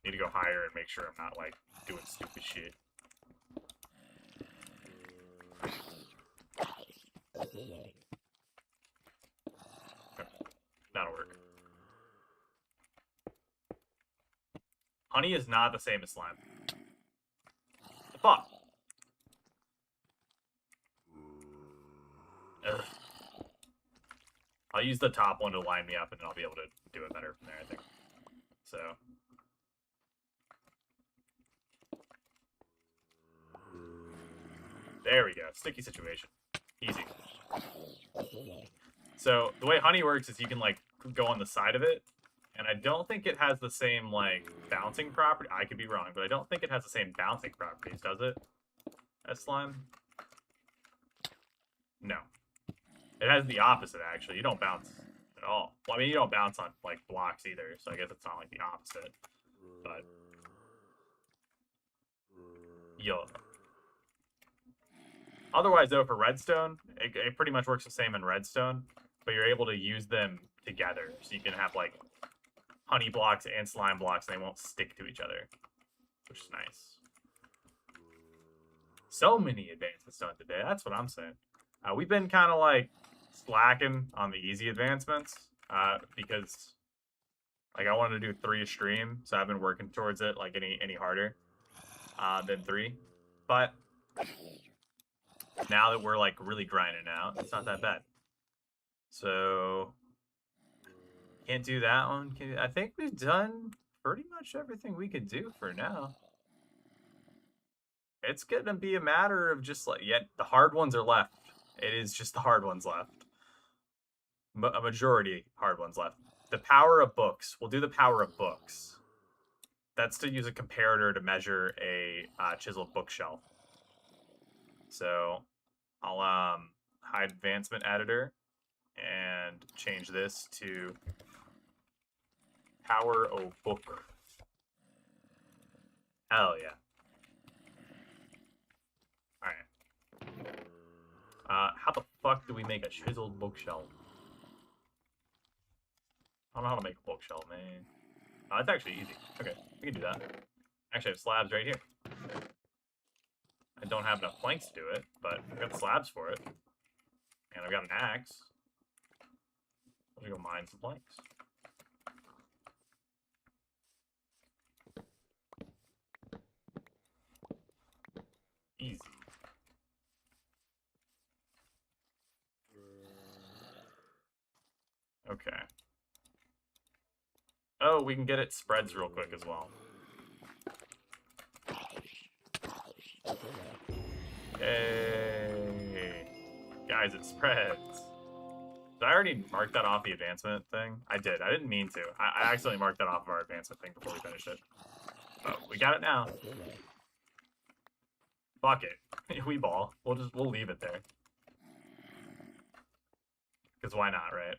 Need to go higher and make sure I'm not, like, doing stupid shit. That'll work. Honey is not the same as slime. The fuck? Ugh. I'll use the top one to line me up, and then I'll be able to do it better from there, I think. So. There we go. Sticky situation. Easy. So, the way honey works is you can, like, go on the side of it, and I don't think it has the same, like, bouncing property. I could be wrong, but I don't think it has the same bouncing properties, does it? As slime? No. It has the opposite, actually. You don't bounce at all. Well, I mean, you don't bounce on, like, blocks either, so I guess it's not, like, the opposite. But... Yo. Otherwise, though, for redstone, it pretty much works the same in redstone, but you're able to use them together. So you can have, like, honey blocks and slime blocks, and they won't stick to each other, which is nice. So many advancements done today. That's what I'm saying. We've been kind of, like, slacking on the easy advancements because, like, I wanted to do 3 a stream, so I've been working towards it, like, any harder than 3. But now that we're, like, really grinding out, it's not that bad. So, can't do that one. I think we've done pretty much everything we could do for now. It's gonna be a matter of just, like, the hard ones are left. It is just the hard ones left. A majority hard ones left. The power of books. We'll do the power of books. That's to use a comparator to measure a chiseled bookshelf. So I'll hide advancement editor and change this to power of book. Hell yeah. Alright. How the fuck do we make a chiseled bookshelf? I don't know how to make a bookshelf, man. Oh, that's actually easy. Okay, we can do that. Actually, I have slabs right here. I don't have enough planks to do it, but I've got slabs for it. And I've got an axe. Let's go mine some planks. Okay. Oh, we can get it spreads real quick as well. Yay. Guys, it spreads. Did I already mark that off the advancement thing? I did. I didn't mean to. I accidentally marked that off of our advancement thing before we finished it. Oh, we got it now. Fuck it. We ball. We'll leave it there. Because why not, right?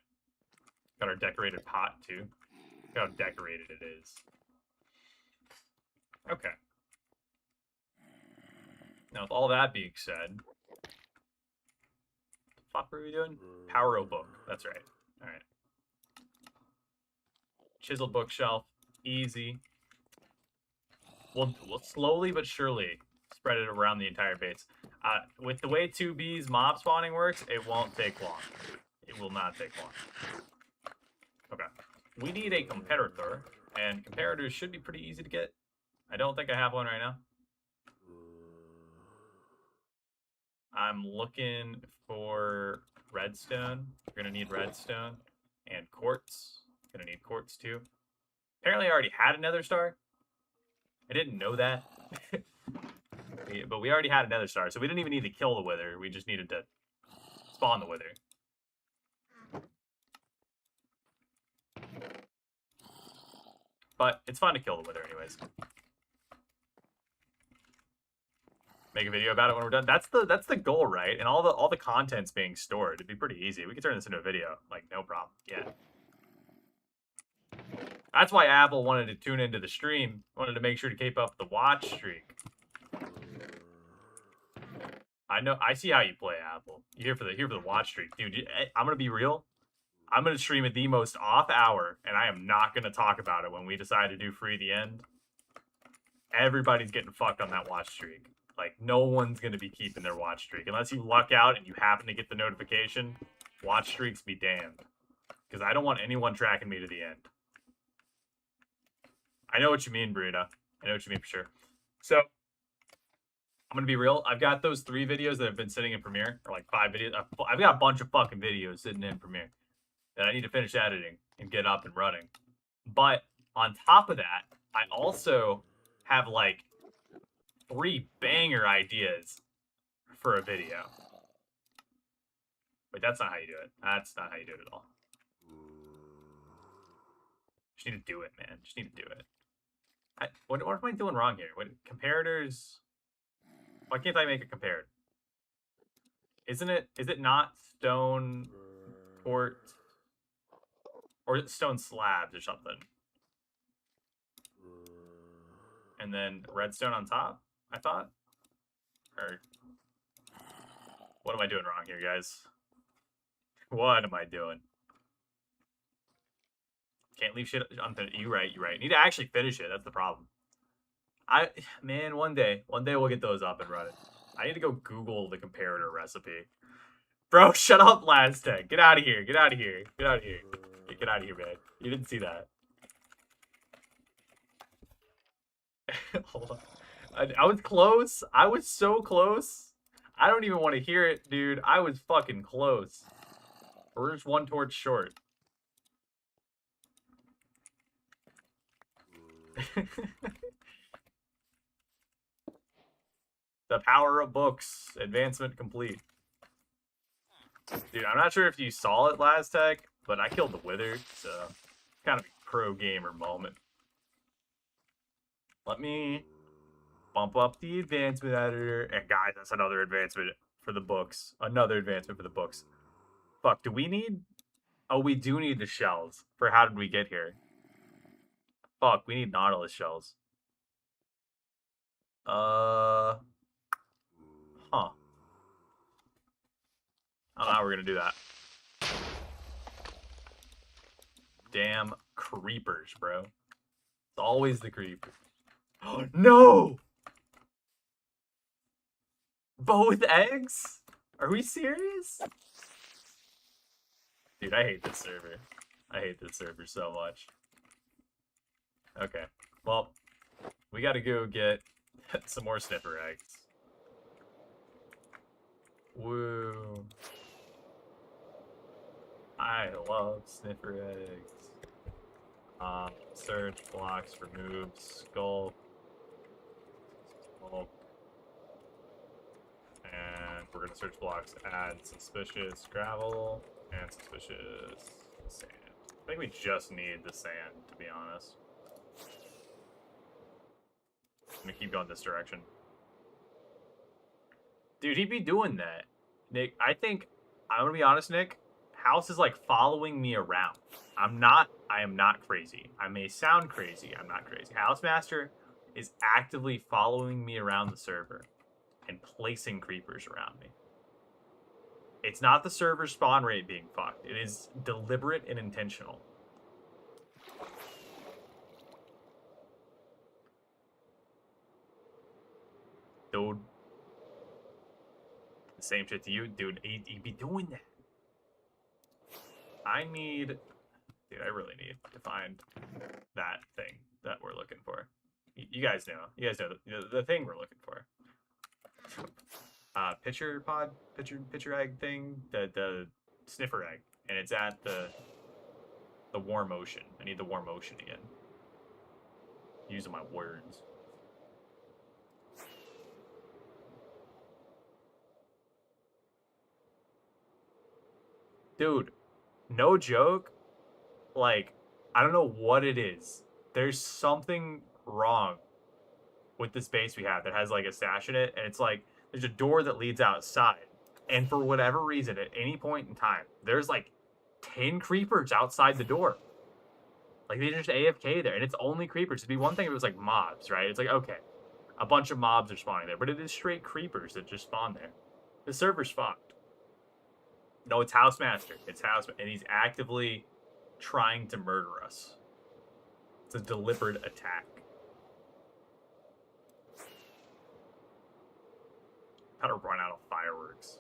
Got our decorated pot, too. Look how decorated it is. Okay. Now, with all that being said, what the fuck were we doing? Power O book. That's right. Alright. Chiseled bookshelf. Easy. We'll slowly but surely spread it around the entire base. With the way 2B's mob spawning works, it won't take long. It will not take long. Okay. We need a comparator, and comparators should be pretty easy to get. I don't think I have one right now. I'm looking for redstone. We're going to need redstone. And quartz. Going to need quartz too. Apparently I already had a nether star. I didn't know that. But we already had a nether star, so we didn't even need to kill the wither. We just needed to spawn the wither. But it's fun to kill the wither anyways. Make a video about it when we're done. That's the goal, right? And all the content's being stored. It'd be pretty easy. We could turn this into a video, like no problem. Yeah. That's why Apple wanted to tune into the stream. Wanted to make sure to keep up the watch streak. I know. I see how you play, Apple. You're here for the watch streak, dude. I'm gonna be real. I'm gonna stream at the most off hour, and I am not gonna talk about it when we decide to do free the end. Everybody's getting fucked on that watch streak. Like, no one's going to be keeping their watch streak. Unless you luck out and you happen to get the notification, watch streaks be damned. Because I don't want anyone tracking me to the end. I know what you mean, Bruna. I know what you mean for sure. So, I'm going to be real. I've got those 3 videos that have been sitting in Premiere. Or like 5 videos. I've got a bunch of fucking videos sitting in Premiere that I need to finish editing and get up and running. But, on top of that, I also have like 3 banger ideas for a video. Wait, that's not how you do it. That's not how you do it at all. Just need to do it, man. Just need to do it. What am I doing wrong here? What comparators? Why can't I make a comparator? Isn't it? Is it not stone port? Or is it stone slabs or something? And then redstone on top, I thought? Or what am I doing wrong here, guys? What am I doing? Can't leave shit unfinished. You're right. Need to actually finish it. That's the problem. Man, one day we'll get those up and running. I need to go Google the comparator recipe. Bro, shut up, Laztech. Get out of here. Get out of here. Get out of here. Get out of here, man. You didn't see that. Hold on. I was close. I was so close. I don't even want to hear it, dude. I was fucking close. We're just 1 torch short. The power of books. Advancement complete. Dude, I'm not sure if you saw it last tech, but I killed the wither, so kind of a pro gamer moment. Let me bump up the advancement editor. And guys, that's another advancement for the books. Another advancement for the books. Fuck, do we need... Oh, we do need the shells. For how did we get here? Fuck, we need Nautilus shells. Huh. I don't know how we're gonna do that. Damn creepers, bro. It's always the creepers. Oh, no! Both eggs? Are we serious? Dude, I hate this server. I hate this server so much. Okay. Well, we gotta go get some more sniffer eggs. Woo. I love sniffer eggs. Search blocks, remove skull. Skull. And we're gonna search blocks, add suspicious gravel and suspicious sand. I think we just need the sand, to be honest. I'm gonna keep going this direction. Dude, he'd be doing that. Nick, I'm gonna be honest, Nick. House is like following me around. I am not crazy. I may sound crazy. I'm not crazy. Housemaster is actively following me around the server and placing creepers around me. It's not the server spawn rate being fucked. It is deliberate and intentional. Dude. The same shit to you, dude. He'd be doing that. I really need to find that thing that we're looking for. You guys know. You guys know the thing we're looking for. Pitcher egg thing, the sniffer egg, and it's at the warm ocean. I need the warm ocean again. Using my words. Dude, no joke. Like, I don't know what it is. There's something wrong with this base we have that has like a stash in it, and it's like there's a door that leads outside, and for whatever reason, at any point in time, there's like 10 creepers outside the door. Like they just AFK there, and it's only creepers. It'd be one thing if it was like mobs, right? It's like, okay, a bunch of mobs are spawning there, but it is straight creepers that just spawn there. The server's fucked. No, it's Housemaster. It's Housemaster, and he's actively trying to murder us. It's a deliberate attack. How to run out of fireworks.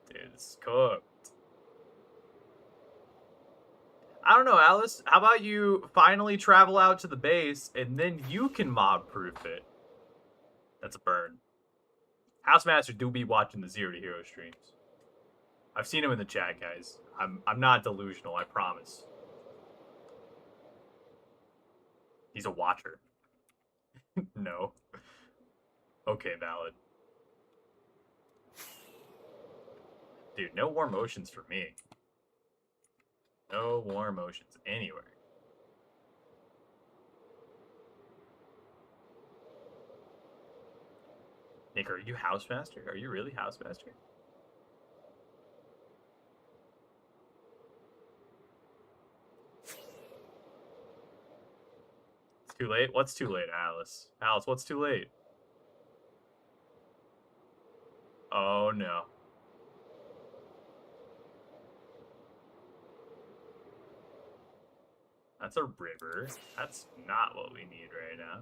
Dude, it's cooked. I don't know, Alice. How about you finally travel out to the base, and then you can mob-proof it? That's a burn. Housemaster do be watching the Zero to Hero streams. I've seen him in the chat, guys. I'm not delusional, I promise. He's a watcher. No. Okay, valid. Dude, no warm motions for me. No warm motions anywhere. Nick, are you Housemaster? Are you really Housemaster? It's too late? What's too late, Alice? Alice, what's too late? Oh, no. That's a river. That's not what we need right now.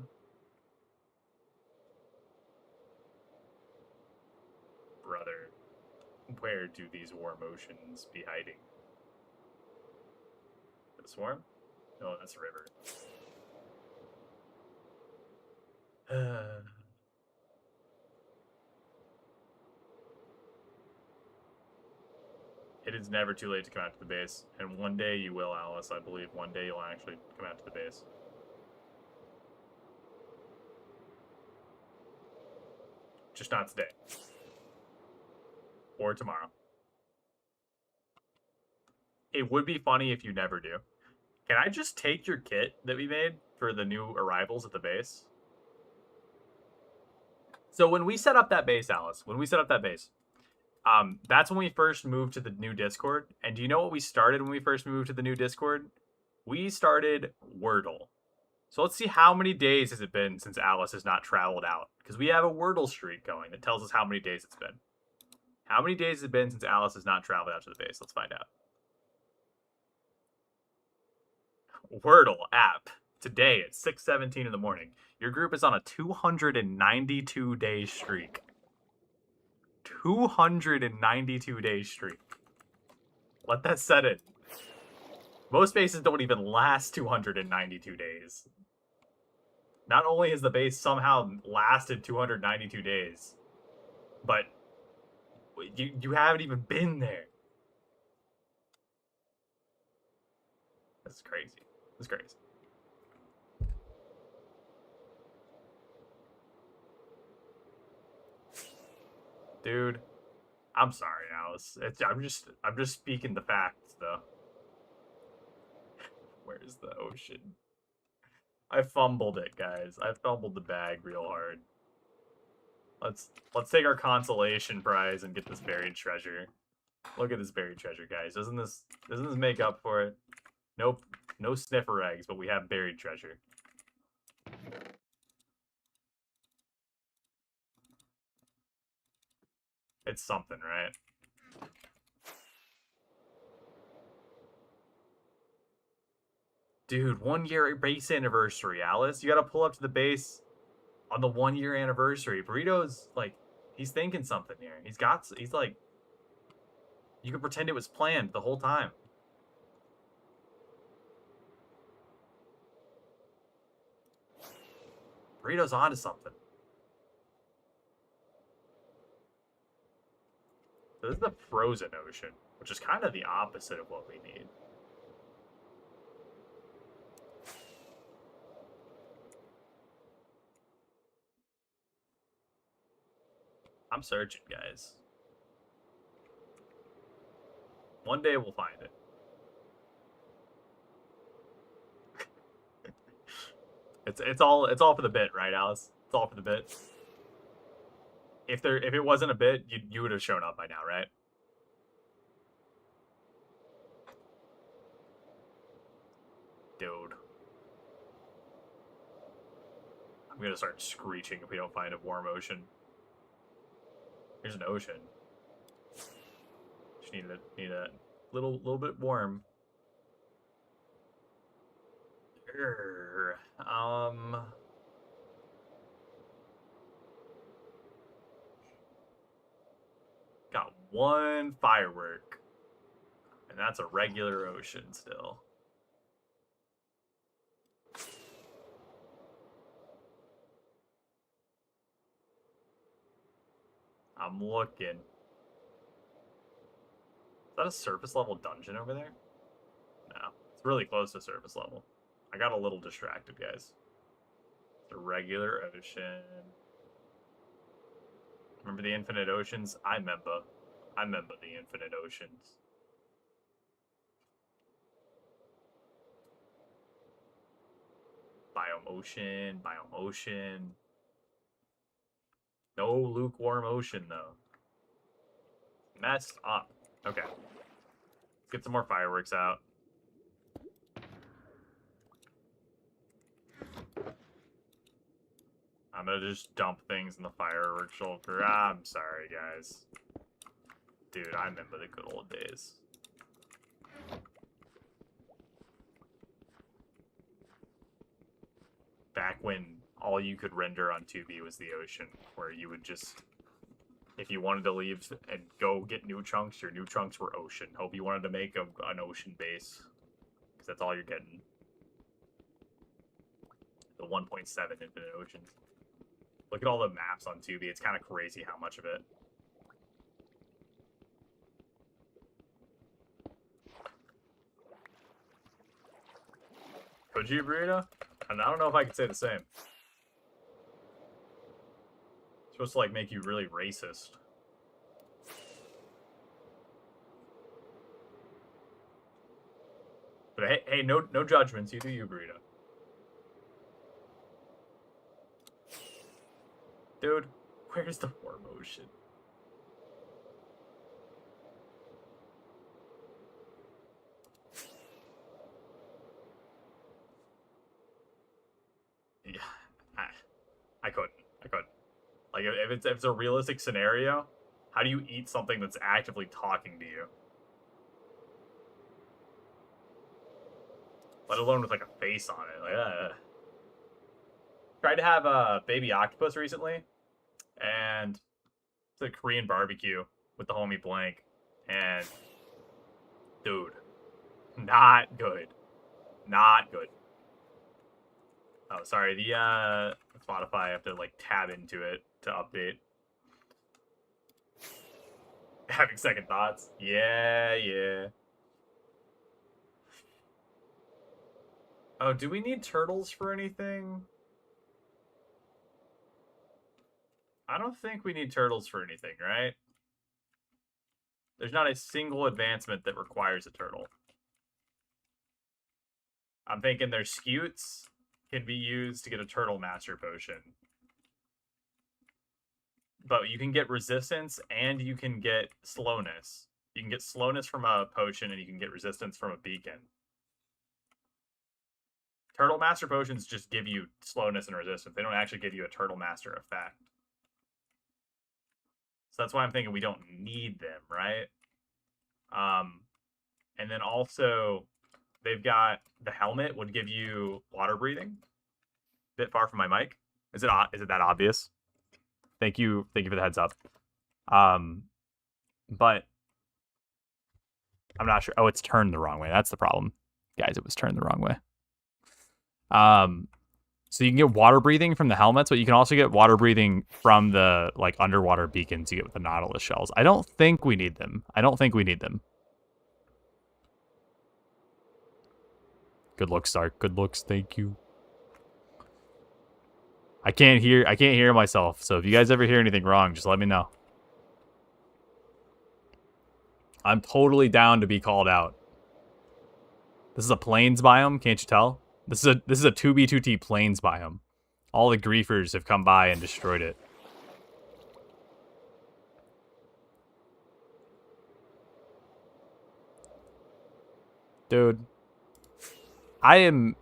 Brother, where do these warm oceans be hiding? The swarm? No, that's a river. It is never too late to come out to the base. And one day you will, Alice. I believe one day you'll actually come out to the base. Just not today. Or tomorrow. It would be funny if you never do. Can I just take your kit that we made for the new arrivals at the base? So when we set up that base, Alice, that's when we first moved to the new Discord. And do you know what we started when we first moved to the new Discord? We started Wordle. So let's see how many days has it been since Alice has not traveled out. Because we have a Wordle streak going that tells us how many days it's been. How many days has it been since Alice has not traveled out to the base? Let's find out. Wordle app. Today at 6:17 in the morning. Your group is on a 292-day streak. 292-day streak. Let that set in. Most bases don't even last 292 days. Not only has the base somehow lasted 292 days, but you haven't even been there. This is crazy. This is crazy. Dude, I'm sorry, Alice. I'm just speaking the facts, though. Where's the ocean? I fumbled it, guys. I fumbled the bag real hard. Let's take our consolation prize and get this buried treasure. Look at this buried treasure, guys. Doesn't this make up for it? Nope. No sniffer eggs, but we have buried treasure. It's something, right? Dude, 1 year base anniversary, Alice. You gotta pull up to the base on the 1 year anniversary. Burrito's like, he's thinking something here. He's like, you could pretend it was planned the whole time. Burrito's onto something. This is the frozen ocean, which is kind of the opposite of what we need. I'm searching, guys. One day we'll find it. It's all for the bit, right, Alice? It's all for the bit. If it wasn't a bit, you would have shown up by now, right? Dude. I'm gonna start screeching if we don't find a warm ocean. Here's an ocean. Just need a little bit warm. Got one firework. And that's a regular ocean still. I'm looking. Is that a surface level dungeon over there? No. It's really close to surface level. I got a little distracted, guys. It's a regular ocean. Remember the infinite oceans? I remember the infinite oceans. Biome ocean. No lukewarm ocean, though. Messed up. Okay. Let's get some more fireworks out. I'm gonna just dump things in the fireworks shelter. I'm sorry, guys. Dude, I remember the good old days. Back when all you could render on 2B was the ocean, where you would just, if you wanted to leave and go get new chunks, your new chunks were ocean. Hope you wanted to make an ocean base, because that's all you're getting. The 1.7 infinite oceans. Look at all the maps on 2B. It's kind of crazy how much of it. Could you, Burrito? And I don't know if I could say the same. It's supposed to, like, make you really racist. But hey, no judgments. You do you, Burrito. Dude, where's the warm ocean? Yeah, I couldn't. Like, if it's a realistic scenario, how do you eat something that's actively talking to you? Let alone with, like, a face on it. Like, Tried to have a baby octopus recently, and it's a Korean barbecue with the homie Blank, and dude, not good. Not good. Oh, sorry, the Spotify, I have to, like, tab into it to update. Having second thoughts. Yeah. Oh, do we need turtles for anything? I don't think we need turtles for anything, right? There's not a single advancement that requires a turtle. I'm thinking their scutes can be used to get a turtle master potion. But you can get resistance and you can get slowness. You can get slowness from a potion and you can get resistance from a beacon. Turtle master potions just give you slowness and resistance. They don't actually give you a turtle master effect. So that's why I'm thinking we don't need them, right? And then also they've got the helmet would give you water breathing. A bit far from my mic. Is it that obvious? Thank you for the heads up. But I'm not sure. Oh, it's turned the wrong way. That's the problem, guys. It was turned the wrong way. So you can get water breathing from the helmets, but you can also get water breathing from the like underwater beacons you get with the Nautilus shells. I don't think we need them. Good looks, Stark. Good looks. Thank you. I can't hear myself. So if you guys ever hear anything wrong, just let me know. I'm totally down to be called out. This is a plains biome, can't you tell? This is a 2B2T plains biome. All the griefers have come by and destroyed it. Dude, I am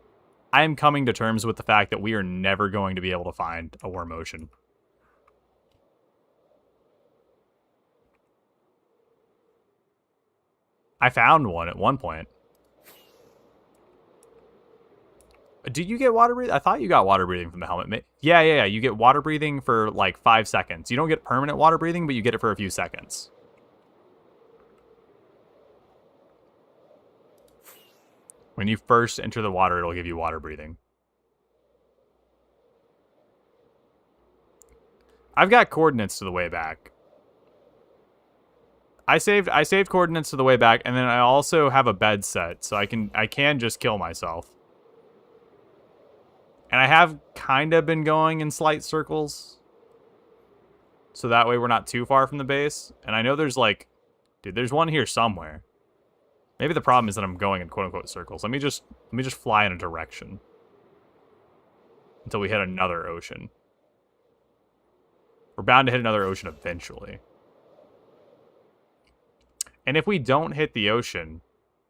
coming to terms with the fact that we are never going to be able to find a worm ocean. I found one at one point. Did you get water breathing? I thought you got water breathing from the helmet. Yeah. You get water breathing for like 5 seconds. You don't get permanent water breathing, but you get it for a few seconds. When you first enter the water, it'll give you water breathing. I've got coordinates to the way back. I saved coordinates to the way back, and then I also have a bed set, so I can just kill myself. And I have kind of been going in slight circles. So that way we're not too far from the base. And I know there's like... Dude, there's one here somewhere. Maybe the problem is that I'm going in quote-unquote circles. Let me just fly in a direction. Until we hit another ocean. We're bound to hit another ocean eventually. And if we don't hit the ocean...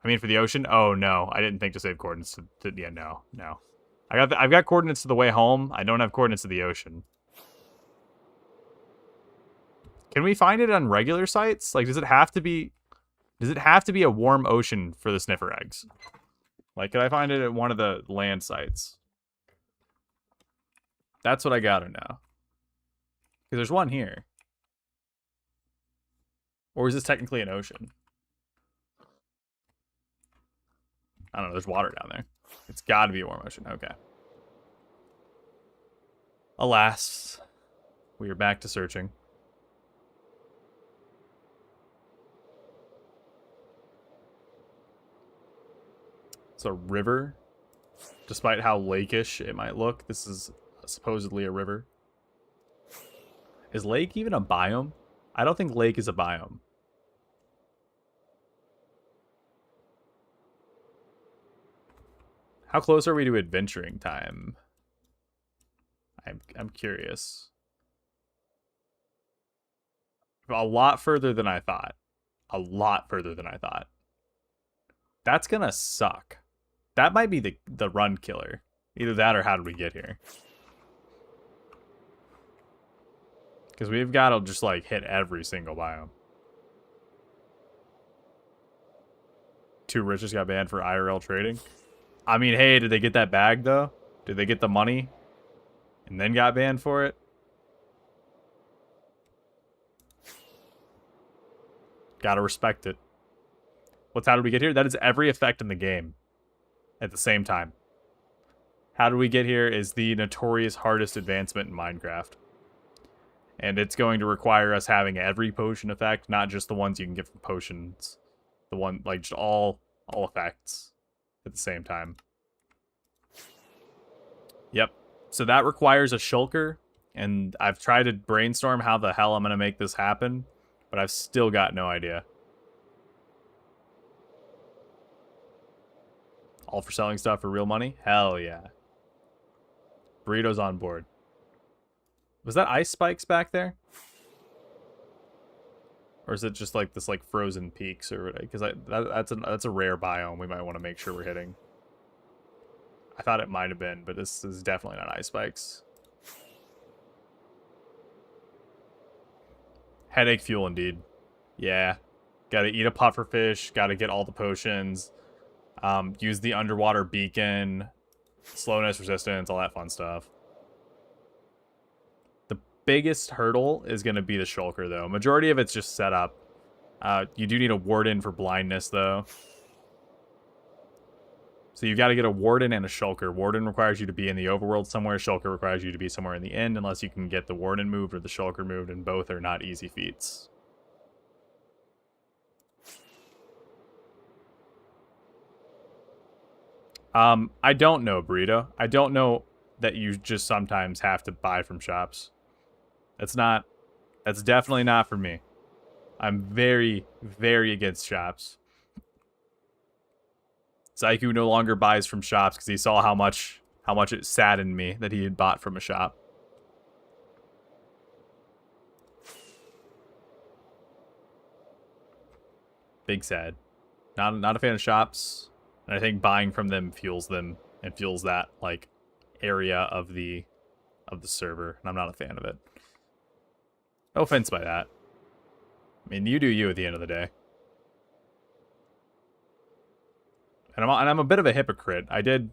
I mean, for the ocean... Oh, no. I didn't think to save coordinates to yeah, no. I've got coordinates to the way home. I don't have coordinates to the ocean. Can we find it on regular sites? Like, does it have to be a warm ocean for the sniffer eggs? Like, could I find it at one of the land sites? That's what I gotta know. Because there's one here. Or is this technically an ocean? I don't know. There's water down there. It's got to be a warm ocean. Okay. Alas, we are back to searching. It's a river. Despite how lakeish it might look, this is supposedly a river. Is lake even a biome? I don't think lake is a biome. How close are we to adventuring time? I'm curious. A lot further than I thought. A lot further than I thought. That's gonna suck. That might be the run killer. Either that or how did we get here? Because we've got to just like hit every single biome. Two riches got banned for IRL trading. I mean, hey, did they get that bag, though? Did they get the money? And then got banned for it? Gotta respect it. How did we get here? That is every effect in the game. At the same time. How did we get here is the notorious hardest advancement in Minecraft. And it's going to require us having every potion effect, not just the ones you can get from potions. The one, like, just all effects. At the same time. Yep. So that requires a shulker, and I've tried to brainstorm how the hell I'm going to make this happen, but I've still got no idea. All for selling stuff for real money? Hell yeah. Burrito's on board. Was that ice spikes back there? Or is it just like this like frozen peaks or because that's a rare biome we might want to make sure we're hitting. I thought it might have been, but this is definitely not ice spikes. Headache fuel indeed. Yeah. Gotta eat a pufferfish, gotta get all the potions, use the underwater beacon, slowness, resistance, all that fun stuff. The biggest hurdle is gonna be the shulker though. Majority of it's just set up. You do need a warden for blindness though. So you've got to get a warden and a shulker. Warden requires you to be in the overworld somewhere. Shulker requires you to be somewhere in the end, unless you can get the warden moved or the shulker moved, and both are not easy feats. I don't know, Burrito. I don't know that you just sometimes have to buy from shops. That's definitely not for me. I'm very, very against shops. Saiku no longer buys from shops because he saw how much it saddened me that he had bought from a shop. Big sad. Not a fan of shops, and I think buying from them fuels them and fuels that like area of the server, and I'm not a fan of it. No offense by that. I mean, you do you at the end of the day. And I'm a bit of a hypocrite. I did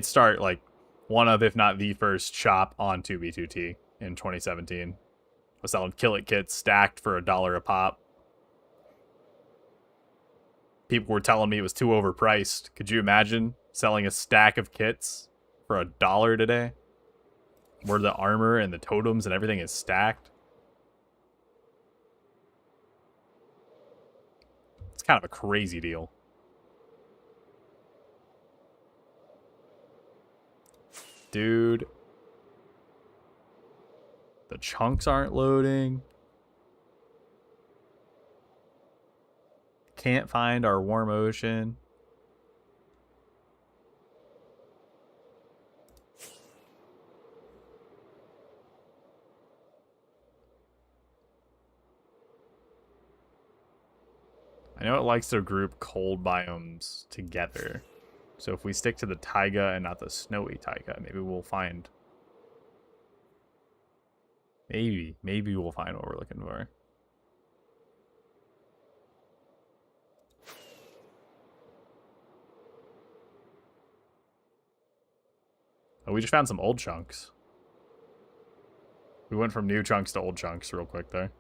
start like one of, if not the first shop on 2B2T in 2017. I was selling Kill It kits stacked for $1 a pop. People were telling me it was too overpriced. Could you imagine selling a stack of kits for $1 today? Where the armor and the totems and everything is stacked? It's kind of a crazy deal. Dude. The chunks aren't loading. Can't find our warm ocean. I know it likes to group cold biomes together. So if we stick to the taiga and not the snowy taiga, maybe we'll find... Maybe we'll find what we're looking for. Oh, we just found some old chunks. We went from new chunks to old chunks real quick there.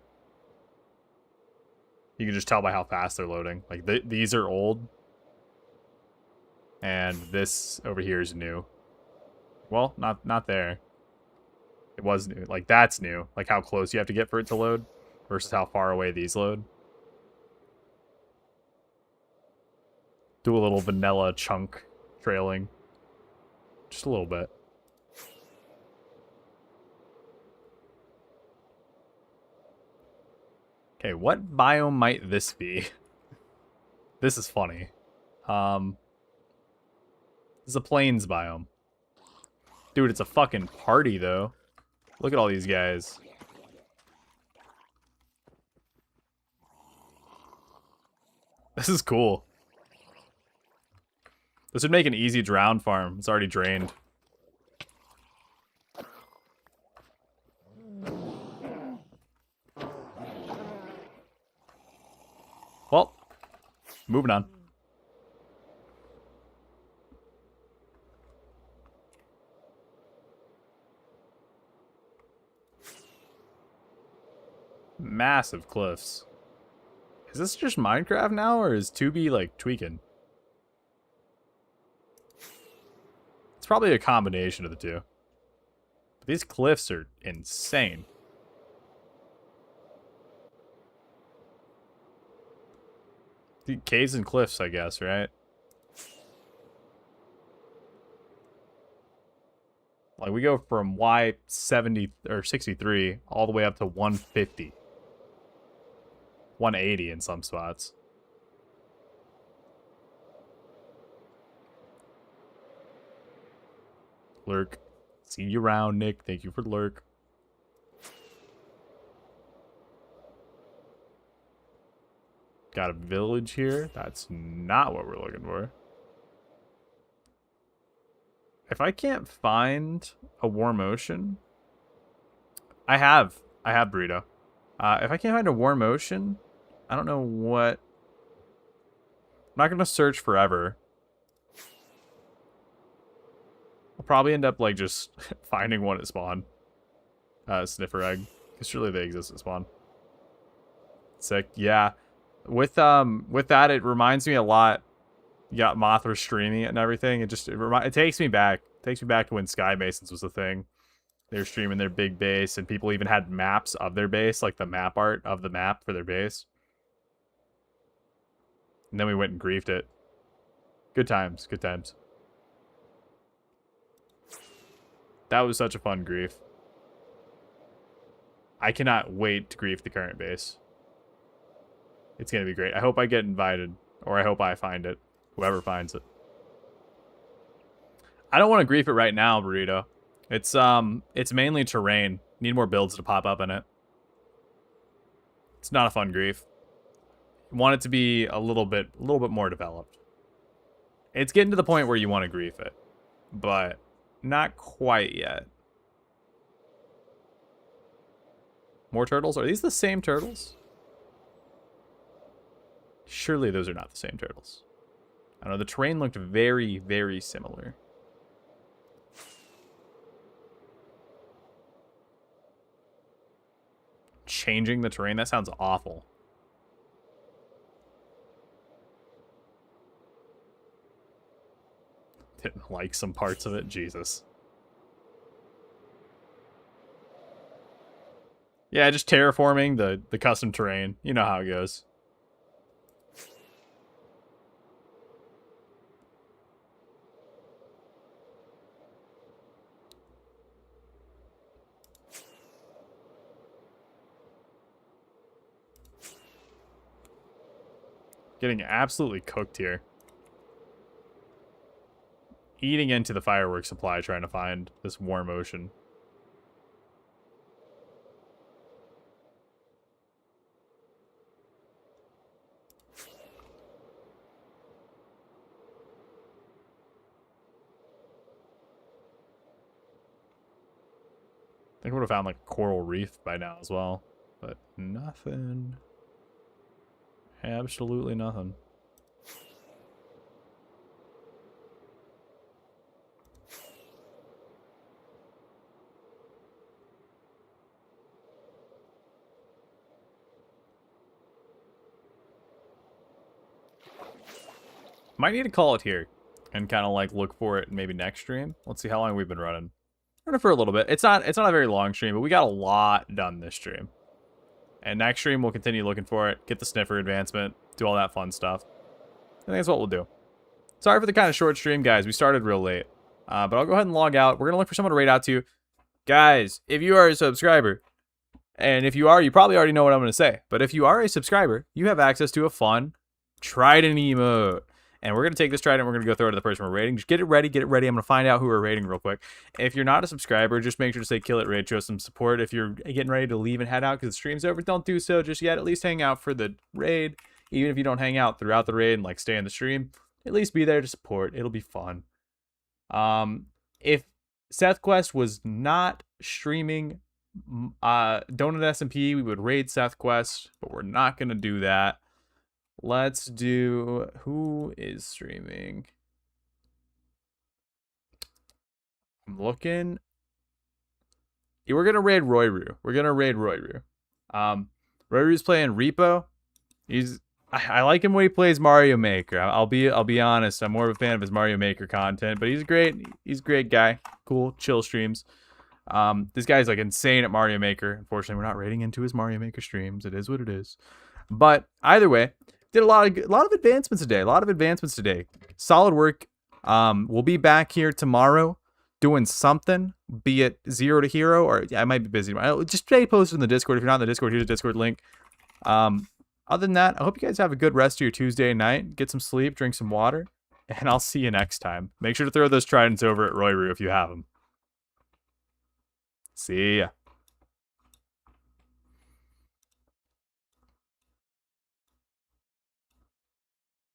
You can just tell by how fast they're loading. Like, these are old. And this over here is new. Well, not there. It was new. Like, that's new. Like, how close you have to get for it to load versus how far away these load. Do a little vanilla chunk trailing. Just a little bit. Okay, what biome might this be? This is funny. This is a plains biome. Dude, it's a fucking party, though. Look at all these guys. This is cool. This would make an easy drown farm. It's already drained. Well, moving on. Massive cliffs. Is this just Minecraft now, or is 2B like tweaking? It's probably a combination of the two. But these cliffs are insane. The caves and cliffs, I guess, right? Like, we go from Y70 or 63 all the way up to 150. 180 in some spots. Lurk. See you around, Nick. Thank you for lurk. Got a village here. That's not what we're looking for. If I can't find a warm ocean, I have burrito. If I can't find a warm ocean, I don't know what. I'm not gonna search forever. I'll probably end up like just finding one at spawn. Sniffer egg, because surely they exist at spawn. Sick, yeah. With that, it reminds me a lot. You got Mothra streaming it and everything. It takes me back. It takes me back to when Sky Masons was the thing. They were streaming their big base, and people even had maps of their base, like the map art of the map for their base. And then we went and griefed it. Good times, good times. That was such a fun grief. I cannot wait to grief the current base. It's going to be great. I hope I get invited, or I hope I find it. Whoever finds it. I don't want to grief it right now, Burrito. It's mainly terrain. Need more builds to pop up in it. It's not a fun grief. Want it to be a little bit more developed. It's getting to the point where you want to grief it, but not quite yet. More turtles? Are these the same turtles? Surely those are not the same turtles. I don't know, the terrain looked very, very similar. Changing the terrain? That sounds awful. Didn't like some parts of it. Jesus. Yeah, just terraforming the custom terrain. You know how it goes. Getting absolutely cooked here. Eating into the fireworks supply trying to find this warm ocean. I think I would have found like a coral reef by now as well. But nothing. Absolutely nothing. Might need to call it here and kind of like look for it maybe next stream. Let's see how long we've been running. Running for a little bit. It's not a very long stream, but we got a lot done this stream. And next stream, we'll continue looking for it, get the sniffer advancement, do all that fun stuff. I think that's what we'll do. Sorry for the kind of short stream, guys. We started real late. But I'll go ahead and log out. We're going to look for someone to raid out to. Guys, if you are a subscriber, and if you are, you probably already know what I'm going to say. But if you are a subscriber, you have access to a fun Trident emote. And we're going to take this Trident, we're going to go throw it to the person we're raiding. Just get it ready, get it ready. I'm going to find out who we're raiding real quick. If you're not a subscriber, just make sure to say kill it raid, show some support. If you're getting ready to leave and head out because the stream's over, don't do so just yet. At least hang out for the raid. Even if you don't hang out throughout the raid and like stay in the stream, at least be there to support. It'll be fun. If Seth Quest was not streaming Donut SMP, we would raid Seth Quest, but we're not going to do that. Let's do... Who is streaming? I'm looking. Yeah, we're going to raid Royru. We're going to raid Royru. Royru's playing Repo. I like him when he plays Mario Maker. I'll be honest. I'm more of a fan of his Mario Maker content, but he's a great guy. Cool, chill streams. This guy's like insane at Mario Maker. Unfortunately, we're not raiding into his Mario Maker streams. It is what it is. But either way, did a lot of advancements today. Solid work. We'll be back here tomorrow doing something, be it 0 to hero, or yeah, I might be busy. Just stay posted in the Discord. If you're not in the Discord, here's the Discord link. Other than that, I hope you guys have a good rest of your Tuesday night. Get some sleep, drink some water, and I'll see you next time. Make sure to throw those tridents over at Roy Roo if you have them. See ya.